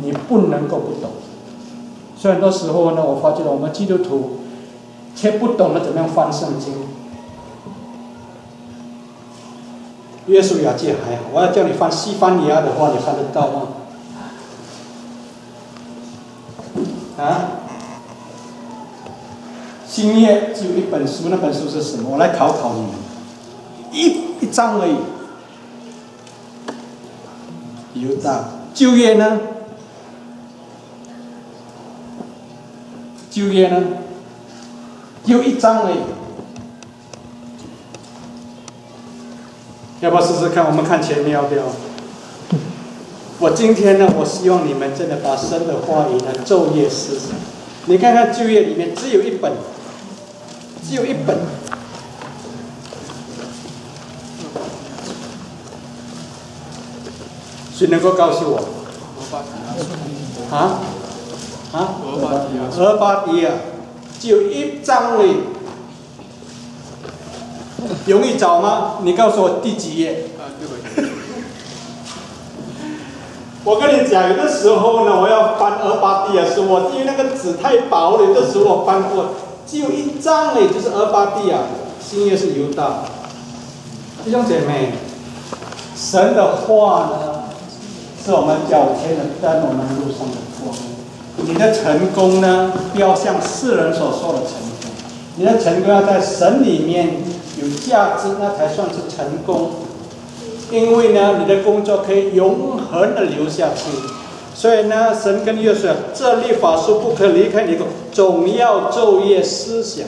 你不能够不懂。所以很多时候呢，我发觉我们基督徒却不懂得怎么样翻圣经。约书亚记还好，我要叫你翻西番尼亚的话，你翻得到吗？啊？新约只有一本书，那本书是什么？我来考考你们，一章而已。犹大。旧约呢？旧约呢？就一章而已。要不要试试看？我们看前面要不要？我今天呢，我希望你们真的把神的话语呢昼夜思想。你看看旧约里面只有一本。只有一本，谁能够告诉我？啊？俄巴底亚，只有一章而已，容易找吗？你告诉我第几页？我跟你讲，有的时候呢，我要翻俄巴底亚书，我因为那个纸太薄了，有的时候我翻过。只有一章而已，就是俄巴底亚，新约是犹大。弟兄姐妹，神的话呢，是我们脚前的灯，我们路上的光。你的成功呢，不要像世人所说的成功，你的成功要在神里面有价值，那才算是成功。因为呢，你的工作可以永恒的留下去。所以呢，神跟约书亚，这律法书不可离开你的，总要昼夜思想，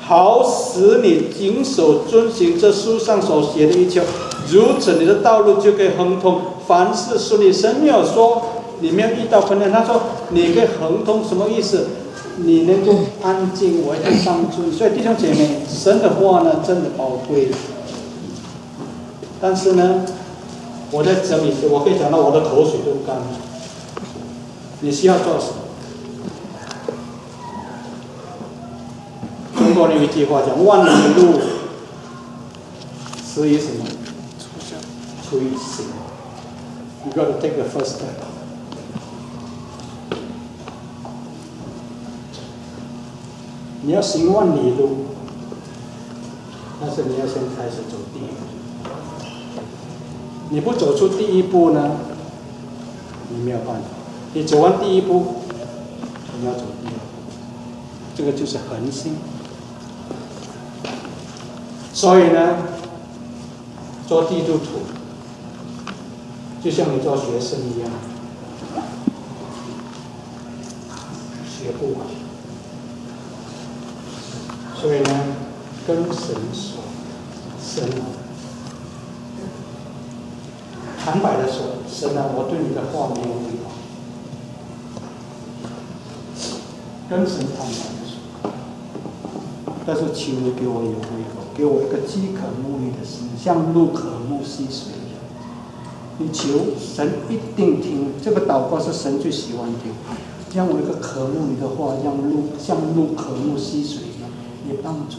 好使你谨守遵行这书上所写的一切，如此你的道路就可以亨通，凡事顺利。神没有说你没有遇到困难，他说你可以亨通，什么意思？你能够安静，我要上尊。所以弟兄姐妹，神的话呢，真的宝贵。但是呢，我在整理，我可以讲到我的口水都干了。你需要做什么？中国人有一句话讲：“万里路始于什么？出于行。” You got to take the first step. 你要行万里路，但是你要先开始走第一步。你不走出第一步呢，你没有办法。你走完第一步，你要走第二步，这个就是恒心。所以呢，做基督徒，就像你做学生一样，学不完。所以呢，跟神说，神啊，坦白的说，神啊，我对你的话没有回报。跟神坦白的说，但是求你给我有回报，给我一个饥渴沐浴的心，像鹿渴慕溪水一样。你求神一定听，这个祷告是神最喜欢听。让我一个渴慕你的话，像鹿渴慕溪水一样，也帮助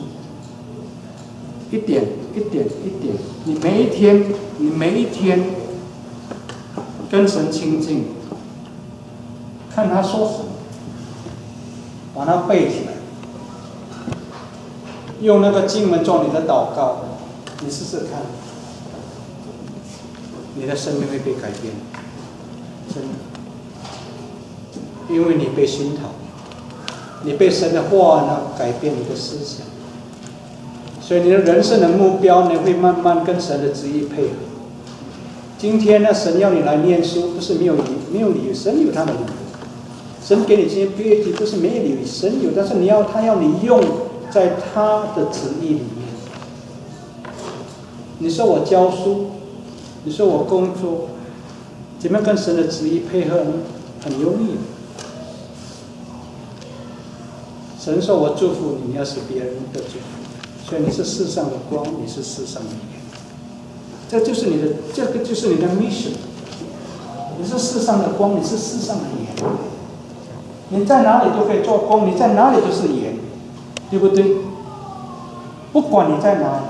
一点一点一点。你每一天跟神亲近，看他说什么，把它背起来，用那个经文做你的祷告，你试试看，你的生命会被改变，真的。因为你被熏陶，你被神的话呢改变你的思想，所以你的人生的目标呢会慢慢跟神的旨意配合。今天呢，神要你来念书，不是没有理由，神有他的理由。神给你这些 PhD 不是没有理由，神有，但是他要你用在他的旨意里面。你说我教书，你说我工作，怎么样跟神的旨意配合呢？很容易。神说我祝福你，你要使别人得祝福，所以你是世上的光，你是世上的盐，这个就是你的 mission。你是世上的光，你是世上的盐，你在哪里都可以做光，你在哪里都是盐，对不对？不管你在哪里，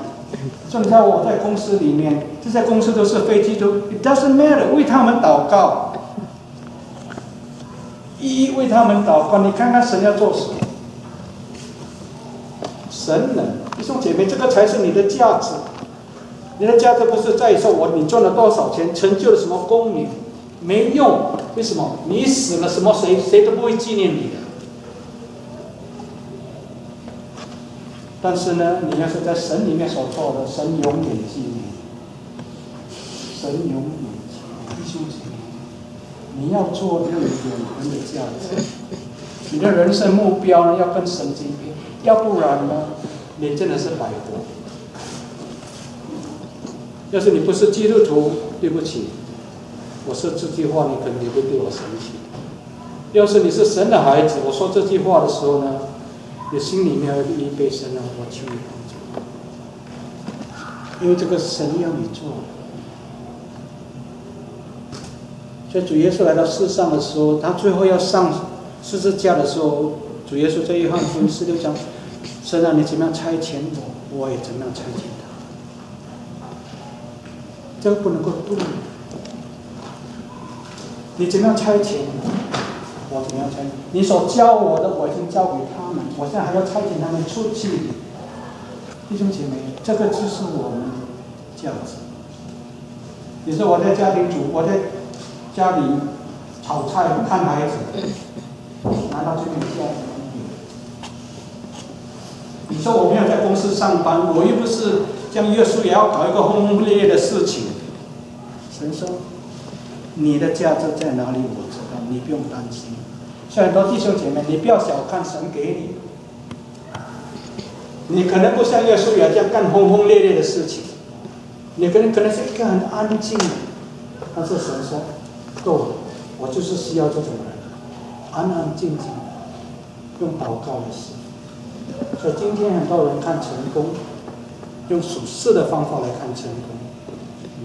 就你看我在公司里面，这些公司都是非基督徒 ，it doesn't matter， 为他们祷告，一为他们祷告，你看看神要做什么。神能，弟兄姐妹，这个才是你的价值。你的价值不是在于说你赚了多少钱，成就了什么功名，没用。为什么？你死了什么谁都不会纪念你的。但是呢，你要是在神里面所做的，神永远纪念，神永远纪念。弟兄姐妹，你要做那个永恒的价值，你的人生目标呢要跟神经配，要不然呢，你真的是白活。要是你不是基督徒，对不起，我说这句话，你可能也会对我生气。要是你是神的孩子，我说这句话的时候呢，你心里面要预备神啊，我求你帮助，因为这个是神要你做的。所以主耶稣来到世上的时候，他最后要上十字架的时候，主耶稣在约翰福音16章，神啊，你怎么样差遣我，我也怎么样差遣他。这个不能够动。你怎么样差遣我怎么样差遣？你所教我的，我已经教给他们，我现在还要差遣他们出去。弟兄姐妹，这个就是我们的价值。你说我在家里炒菜看孩子，难道就没有价值吗？你说我没有在公司上班，我又不是像耶稣也要搞一个轰轰烈烈的事情。神说，你的价值在哪里？我知道，你不用担心。所以很多弟兄姐妹，你不要小看神给你可能不像耶稣也这样干轰轰烈烈的事情，你可能是一个很安静的，但是神说，够了，我就是需要这种人，安安静静的，用祷告的心。所以今天很多人看成功，用属世的方法来看成功，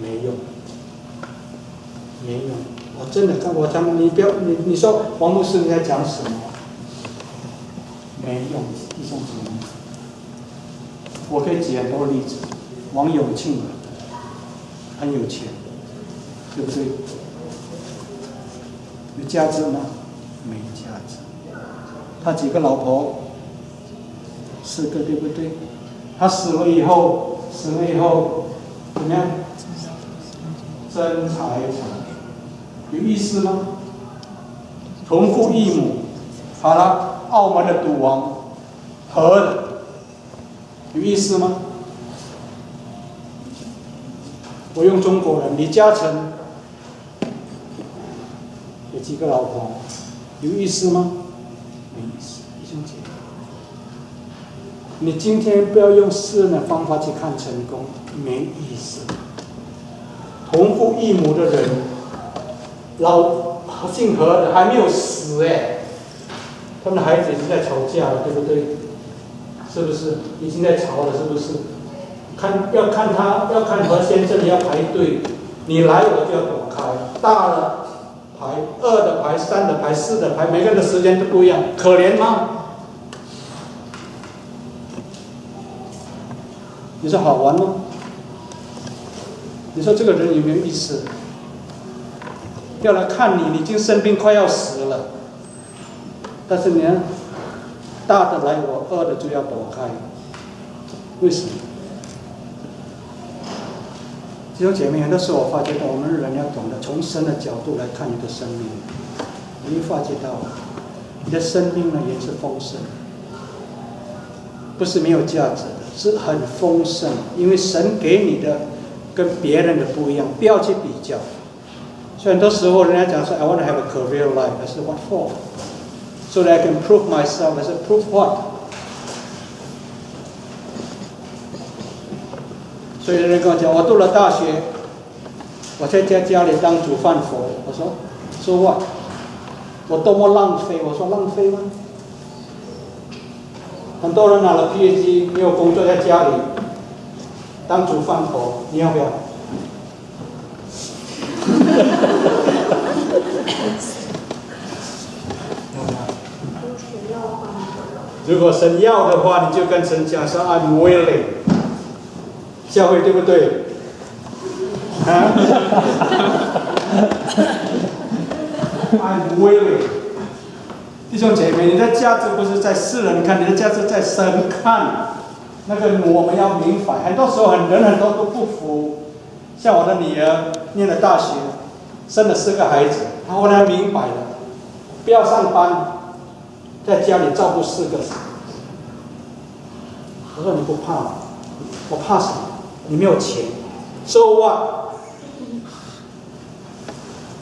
没用，没用。我真的看过他们，你说王牧师你在讲什么？没用，弟兄姊妹。我可以举很多例子，王永庆很有钱，对不对？有价值吗？没价值。他几个老婆？4个，对不对？他死了以后怎么样？争财产，有意思吗？同父异母，好了，澳门的赌王，合的，有意思吗？我用中国人，李嘉诚有几个老婆？有意思吗？没意思，弟兄姐妹。你今天不要用世人的方法去看成功，没意思。同父异母的人，姓何的还没有死哎，他们的孩子已经在吵架了，对不对？是不是？已经在吵了，是不是？要看何先生，你要排队，你来我就要躲开。大了排，2的排，3的排，4的排，每个人的时间都不一样，可怜吗？你说好玩吗？你说这个人有没有意思？要来看你，你已经生病快要死了，但是你看，大的来我，2的就要躲开，为什么？弟兄姐妹，很多时候我发觉到，我们人要懂得从神的角度来看你的生命，你会发觉到，你的生命呢也是丰盛，不是没有价值的，是很丰盛，因为神给你的跟别人的不一样，不要去比较。所以很多时候人家讲说 I want to have a career life， I said what for? So that I can prove myself. I said prove what? 所以有人跟我讲，我读了大学，我在家里当煮饭佛。我说 so what？ 我多么浪费？我说浪费吗？很多人拿了 PhD 没有工作，在家里当煮饭佛，你要不要？如果神要的话，你就跟神讲说 I'm willing。教会对不对？啊？I'm willing。弟兄姐妹，你的价值不是在世人看，你的价值在神看。那个我们要明白，很多时候很多都不服。像我的女儿念了大学，生了4个孩子，她后来明白了，不要上班，在家里照顾4个。我说你不怕吗？我怕什么？你没有钱 ，so what？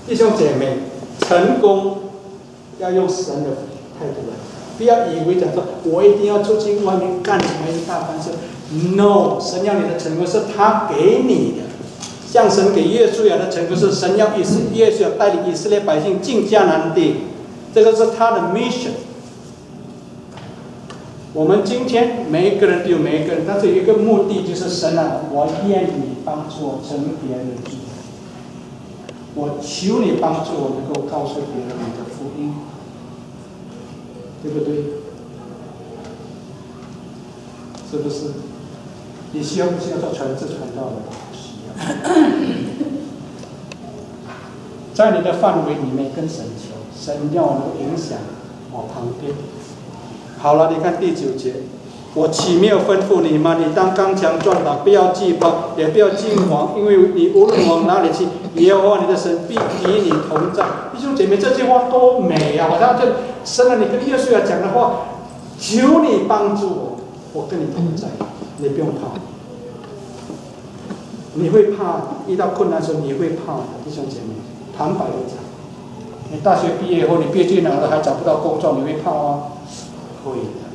弟兄姐妹，成功要用神的态度来，不要以为讲说我一定要出去外面干什么一大番事。No， 神要你的成功是他给你的，像神给约书亚的成功是神要约书亚带领以色列百姓进迦南地，这个是他的 mission。我们今天每一个人都有每一个人，但是有一个目的就是神啊，我愿你帮助我成为别人的主，我求你帮助我能够告诉别人你的福音，对不对？是不是？你需要不需要做全职传道的？需要。在你的范围里面跟神求，神要能影响我旁边。好了，你看第9节，我岂没有吩咐你吗？你当刚强壮胆，不要惧怕，也不要惊惶，因为你无论往哪里去，耶和华你的神必与你同在。弟兄姐妹，这句话多美啊！我当这神啊，你跟约书亚讲的话，求你帮助我，我跟你同在，你不用怕。你会怕，遇到困难的时候你会怕的，弟兄姐妹，坦白的讲，你大学毕业后，你毕业去哪了还找不到工作，你会怕吗？会的，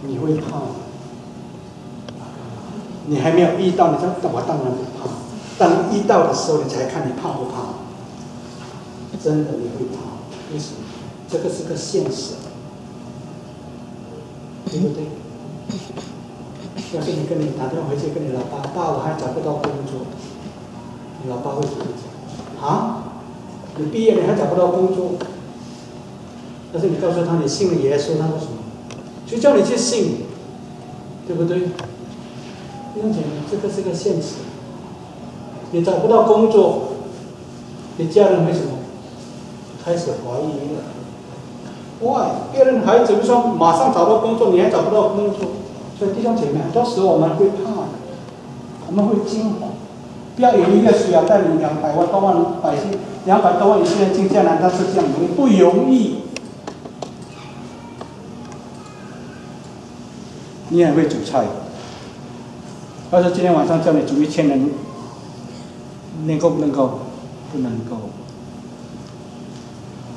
你会怕。你还没有遇到，你说我当然不怕。当你遇到的时候，你才看你怕不怕。真的你会怕，为什么？这个是个现实，对不对？要是你跟你打电话回去跟你老爸，爸，我还找不到工作，你老爸会怎么讲？啊？你毕业你还找不到工作？但是你告诉他你信了耶稣，他说什么？就叫你去信，对不对？弟兄姐妹，这个是个现实。你找不到工作，你家人为什么开始怀疑了？哇，别人孩子就说马上找到工作，你还找不到工作，所以弟兄姐妹，很多时候我们会怕的，我们会惊慌。不要以为约书亚带领200多万百姓，200多万以色列人进迦南，但是这样容易不容易？你很会煮菜，要是今天晚上叫你煮1000人，能够不能够？不能够。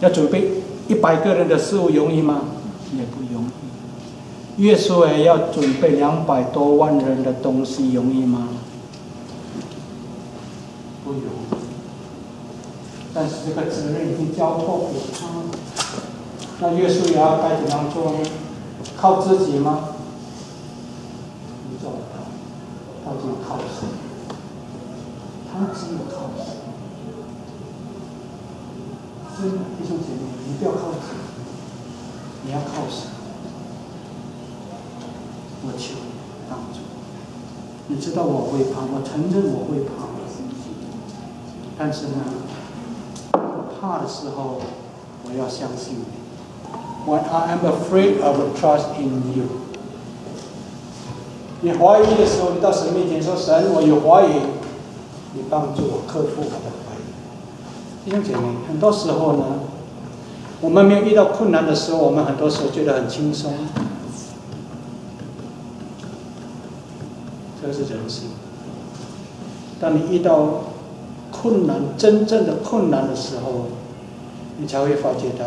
要准备100个人的事物容易吗？也不容易。耶稣也要准备200多万人的东西，容易吗？不容易。但是这个责任已经交托给他了。那耶稣也要该怎样做呢？靠自己吗？你做不到，他只有靠神。他只有靠神。真的，弟兄姐妹，你不要靠自己，你要靠神。我求你帮助。你知道我会怕，我承认我会怕，但是呢，我怕的时候，我要相信你。When I am afraid, I will trust in you. 你怀疑的时候，你到神面前说：“神，我有怀疑，你帮助我克服我的怀疑。”弟兄姐妹，很多时候呢，我们没有遇到困难的时候，我们很多时候觉得很轻松，这是人性。当你遇到困难，真正的困难的时候，你才会发觉到，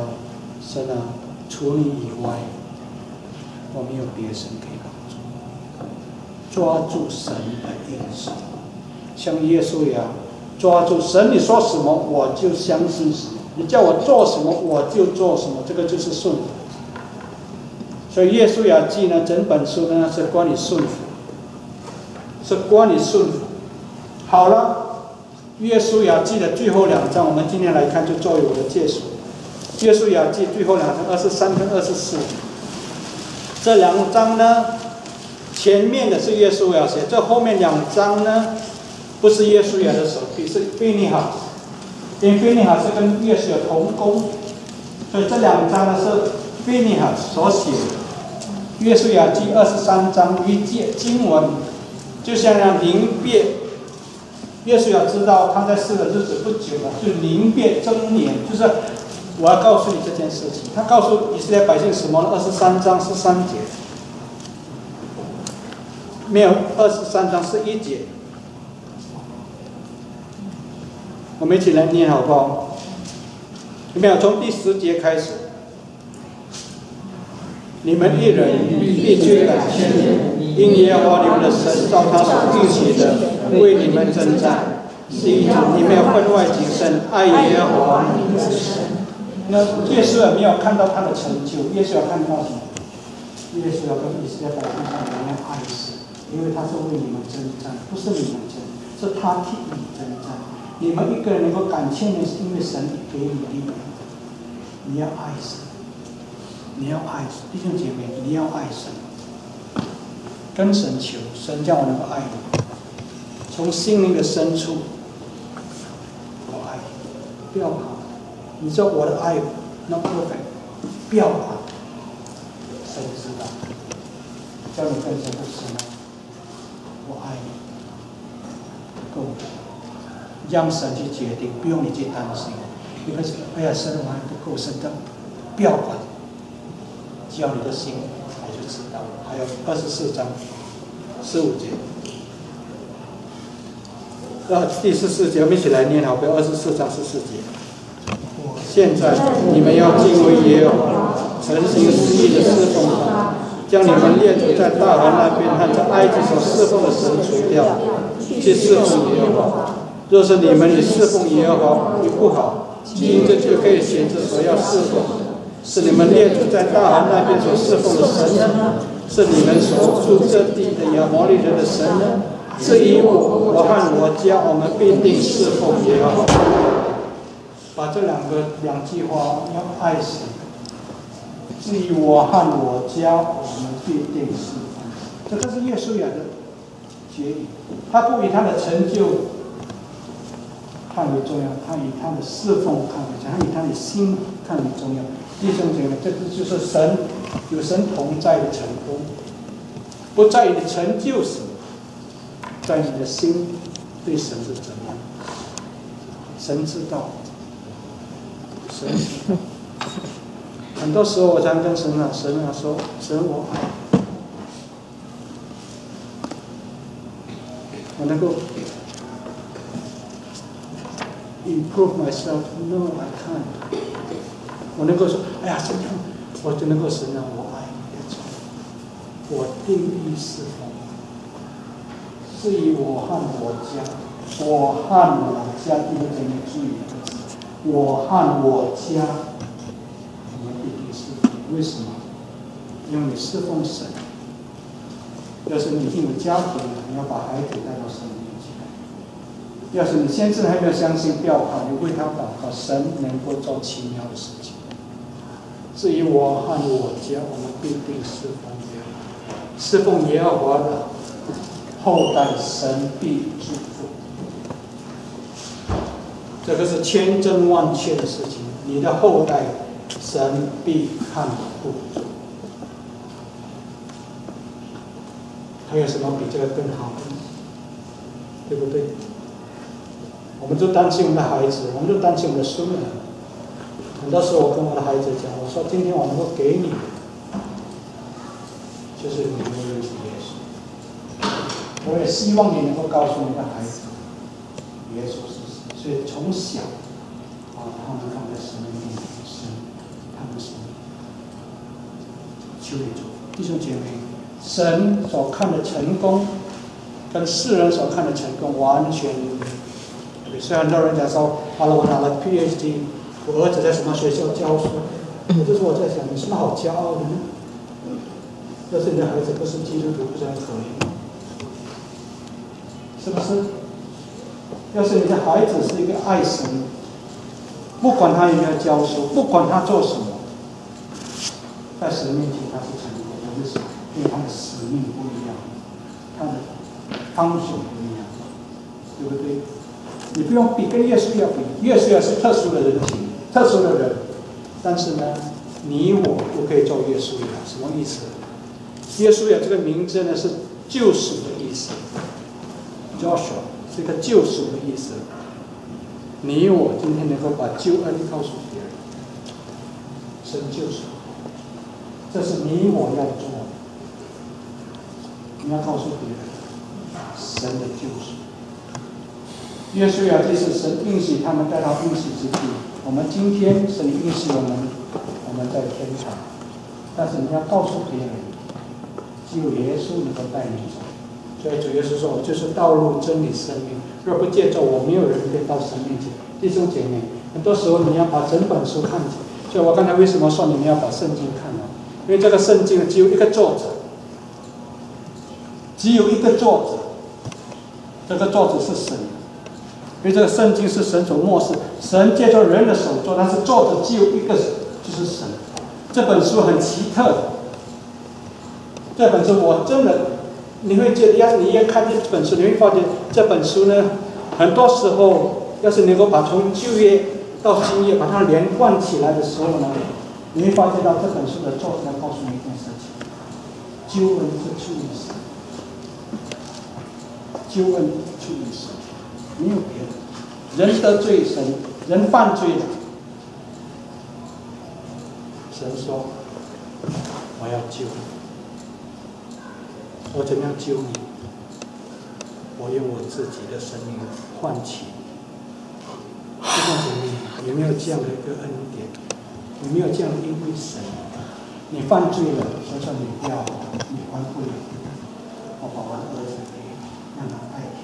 神啊，除你以外，我没有别神可以帮助。抓住神的应许，像耶稣一样，抓住神，你说什么我就相信什么，你叫我做什么我就做什么，这个就是顺服。所以耶稣雅记呢，整本书呢是关于顺服，是关于顺服。好了，约书亚记的最后2章，我们今天来看，就作为我的结束。约书亚记最后2章23跟24，这2章呢，前面的是约书亚写，这后面2章呢，不是约书亚的手笔，是菲尼哈，因为菲尼哈是跟约书亚同工，所以这2章呢是菲尼哈所写的。约书亚记23章1节经文，就像让临别。约书亚知道他在世的日子不久了，就临别增年，就是我要告诉你这件事情。他告诉以色列百姓什么呢？23章是3节，没有23章是1节。我们一起来念好不好？有没有？从第10节开始。你们一人必须感谢，因耶和华你们的神照他所应许的为你们征战。第1节，你们要分外谨慎，爱耶和华你们的神。那耶稣也没有看到他的成就，耶稣要看到什么？耶稣要跟以色列百姓说：你们要爱神，因为他是为你们征战，不是你们征，是他替你征战。你们一个人能够感谢你，是因为神给你力量。你要爱神。你要爱神，弟兄姐妹，你要爱神，跟神求，神叫我能够爱你，从心灵的深处，我爱你，不要怕。你说我的爱 not perfect， 不要怕，神知道，叫你跟神说：神啊，我爱你，够了，让神去决定，不用你去担心。你会说：哎呀，神我还不够，神的，不要管。只要你的心，我就知道了。还有24章15节，第14节，我们一起来念好不好？24章14节。现在你们要敬畏耶和华，诚心实意的侍奉他，将你们列祖在大河那边和在埃及所侍奉的神除掉，去侍奉耶和华。若是你们以侍奉耶和华与不好，因着就可以选择所要侍奉。是你们列祖在大河那边所侍奉的神呢？是你们所住这地的亚摩利人的神呢？至于我和我家，我们必定侍奉耶和华。把这两句话要爱神。至于我和我家，我们必定侍奉。这个是约书亚的结语。他不以他的成就看为重要，他以他的侍奉看为重要，他以他的心看为重要。弟兄姐妹，这个就是神有神同在的成功，不在于你成就什么，在你的心对神是怎样。神知道，神知道。很多时候我常跟神啊说：神我爱你。我能够 improve myself? No, I can't. 我能够说，哎呀，神啊，我就能够神啊，我爱你，我定义侍奉，至于我和我家，我和我家第一个你注意的字，我和我家，我们必定侍奉。为什么？因为你侍奉神。要是你已经有家庭了，你要把孩子带到神面前。要是你先生还没有相信，不要怕，你为他祷告，神能够做奇妙的事情。至于我和我家，我们必定侍奉耶和华，侍奉耶和华的后代，神必祝福。这个是千真万确的事情，你的后代，神必看顾。还有什么比这个更好的？对不对？我们就担心我们的孩子，我们就担心我们的孙儿。很多时候我跟我的孩子讲，我说今天我能够给你，就是你能够认识耶稣。我也希望你能够告诉你的孩子，耶稣是谁。所以从小把他们放在神的面前，他们是求你祝福，弟兄姐妹。神所看的成功，跟世人所看的成功完全不一样。虽然很多人讲说，好了，我拿了 PhD， 我儿子在什么学校教书，就是我在想，有什么好骄傲的呢？要是你的孩子不是基督徒，不是很可怜吗？是不是？要是你的孩子是一个爱神，不管他有没有教书，不管他做什么，在神面前他是成功的。为什么？因为他的使命不一样，他的方式不一样，对不对？你不用比，跟耶稣要比，耶稣也是特殊的人情，特殊的人，但是呢，你我都可以做耶稣呀，什么意思？耶稣呀这个名字呢是救赎的意思 ，Joshua 是一个救赎的意思。你我今天能够把救恩告诉别人，神救赎，这是你我要做的。你要告诉别人神的救赎。约书亚就是神应许他们带到应许之地。我们今天神应许我们在天堂，但是你要告诉别人，只有耶稣能够带你走。所以主耶稣说：“我就是道路、真理、生命。若不借着我，没有人可以到神面前。”弟兄姐妹，很多时候你要把整本书看起。所以我刚才为什么说你们要把圣经看了？因为这个圣经只有一个作者。只有一个作者，这个作者是神，因为这个圣经是神所默示，神借着人的手做，但是作者只有一个，就是神。这本书很奇特，这本书我真的，你会觉得，你一看这本书，你会发现这本书呢，很多时候，要是能够把从旧约到新约把它连贯起来的时候呢，你会发现到这本书的作者告诉你一件事情：救恩是出于神。救恩出于神，没有别的。人得罪神，人犯罪了，神说：“我要救你。我怎么样救你？我用我自己的生命换取你。”弟兄姐妹，有没有这样的一个恩典？有没有这样的一位神？你犯罪了，神说你不要，你还不了，我把我的儿子给你，让他代替。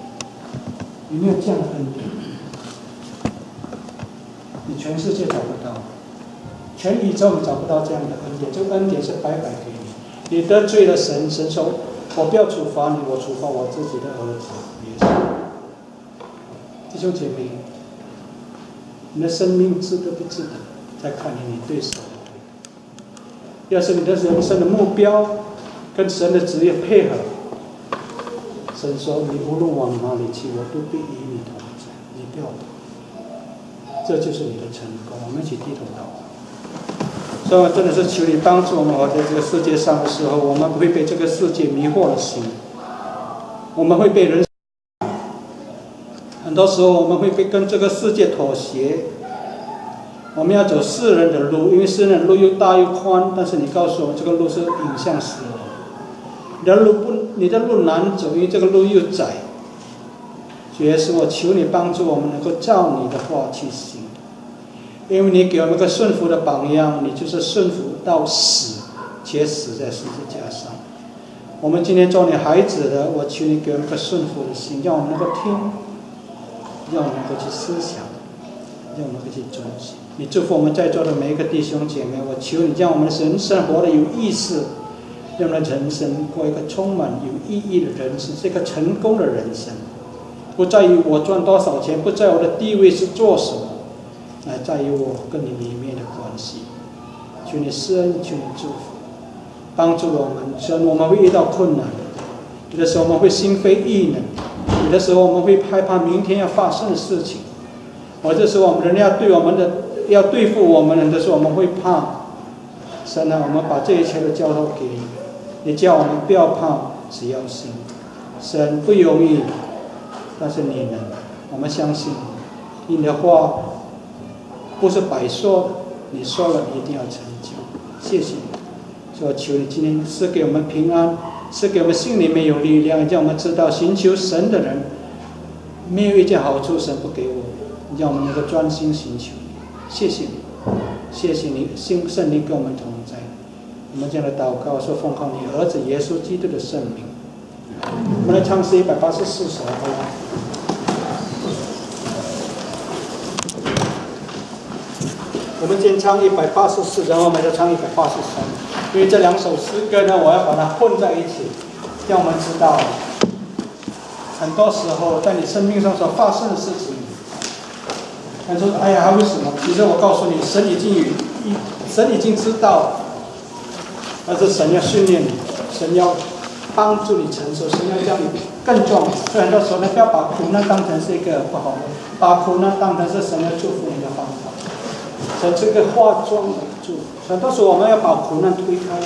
有没有这样的恩典？你全世界找不到，全宇宙你找不到这样的恩典。这个恩典是白白给你。你得罪了神，神说：“我不要处罚你，我处罚我自己的儿子耶稣。”弟兄姐妹，你的生命值得不值得？再看你对神的要是你的人生的目标跟神的旨意配合。神说：“你无论往哪里去，我都必与你同在。你不要跑，这就是你的成功。”我们一起低头祷告。所以真的是求你帮助我们，在这个世界上的时候，我们不会被这个世界迷惑了心，我们会被人。很多时候我们会被跟这个世界妥协。我们要走世人的路，因为世人的路又大又宽，但是你告诉我，这个路是引向死亡。你的路难走，因为这个路又窄。主耶稣，我求你帮助我们能够照你的话去行，因为你给我们个顺服的榜样，你就是顺服到死，且死在十字架上。我们今天做你孩子的，我求你给我们个顺服的心，让我们能够听，让我们能够去思想，让我们能够去遵行。你祝福我们在座的每一个弟兄姐妹，我求你将我们的人生活的有意思，让我们的人生过一个充满有意义的人生，是一个成功的人生。不在于我赚多少钱，不在我的地位是做什么，乃在于我跟你里面的关系。求你施恩，求你祝福，帮助我们。虽然我们会遇到困难，有的时候我们会心灰意冷，有的时候我们会害怕明天要发生的事情。这时候我们人要对付我们的时候，我们会怕。神啊，我们把这一切都交托给你，你叫我们不要怕，只要信。神不容易，但是你能，我们相信你的话不是白说的，你说了你一定要成就。谢谢你，所以我求你今天赐给我们平安，赐给我们心里面有力量，让我们知道寻求神的人没有一件好处神不给我们，让我们能够专心寻求你。谢谢你，谢谢你，圣灵跟我们同在。我们这样的祷告说奉靠你儿子耶稣基督的圣名。我们来唱诗184首，好吗？我们先唱184，然后我们再唱183，因为这两首诗歌呢，我要把它混在一起，让我们知道，很多时候在你生命上所发生的事情，他说：“哎呀，为什么？”其实我告诉你，神已经知道，但是神要训练你，神要帮助你承受，神要让你更壮。所以很多时候呢，不要把苦难当成是一个不好的，把苦难当成是神要祝福你的方法。神是个化妆的祝福。很多时候我们要把苦难推开，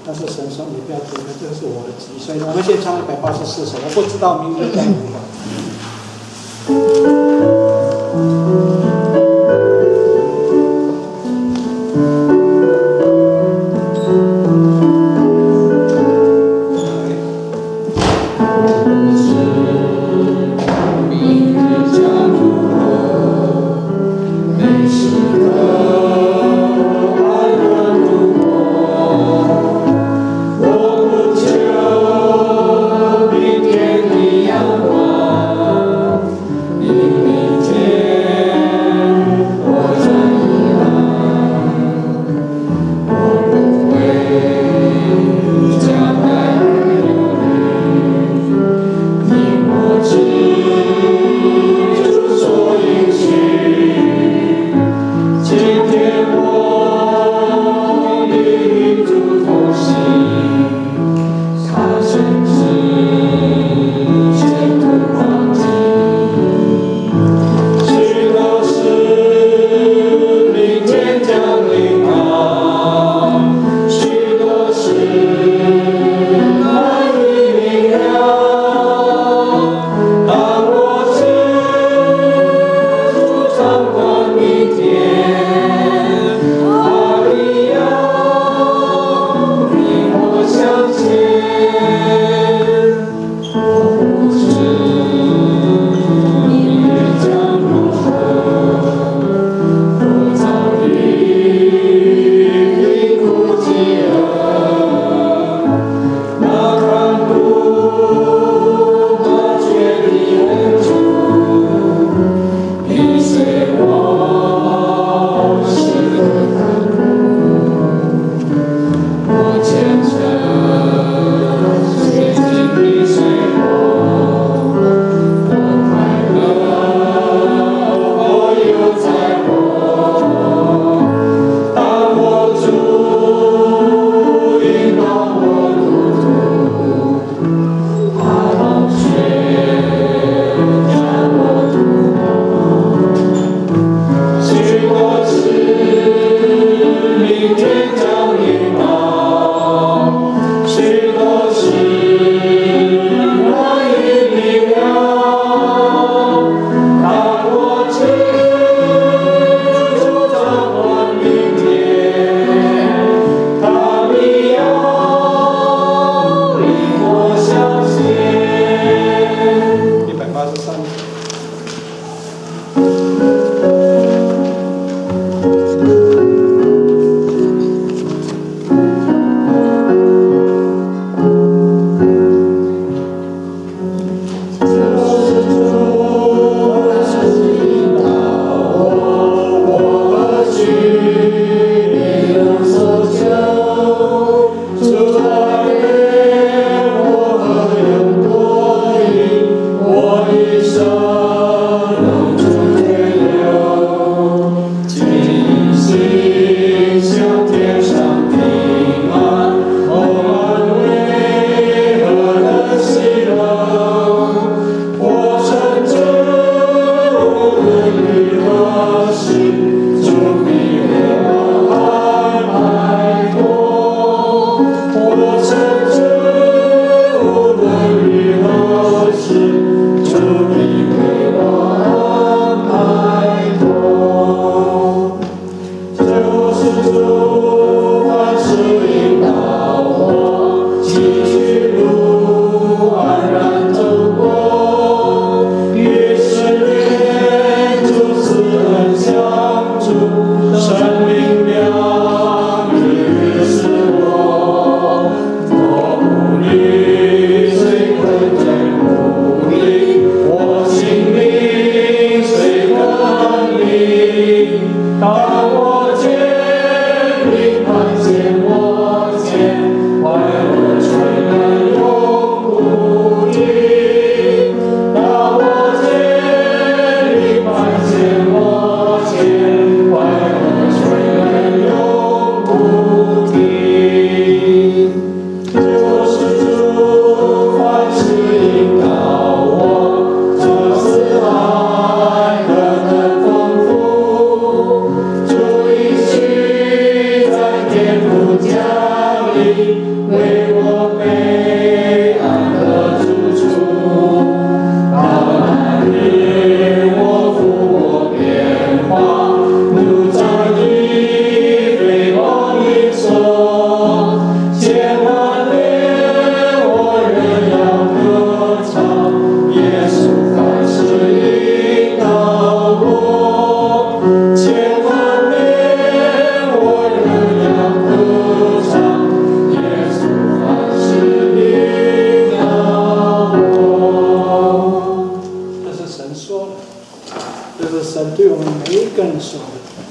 但是神说你不要推开，这是我的旨意。所以我们先唱184首，我不知道明天将如何。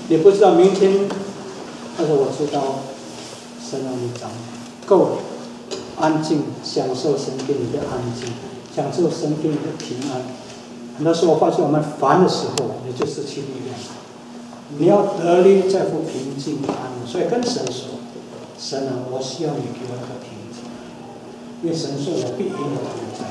你不知道明天，但是我知道，神让你长够安静，享受神给你的安静，享受神给你的平安。很多时候我发现我们烦的时候，你就失去力量。你要得力在乎平静安稳，所以跟神说：“神啊，我需要你给我一个平静，因为神说我必与你同在。”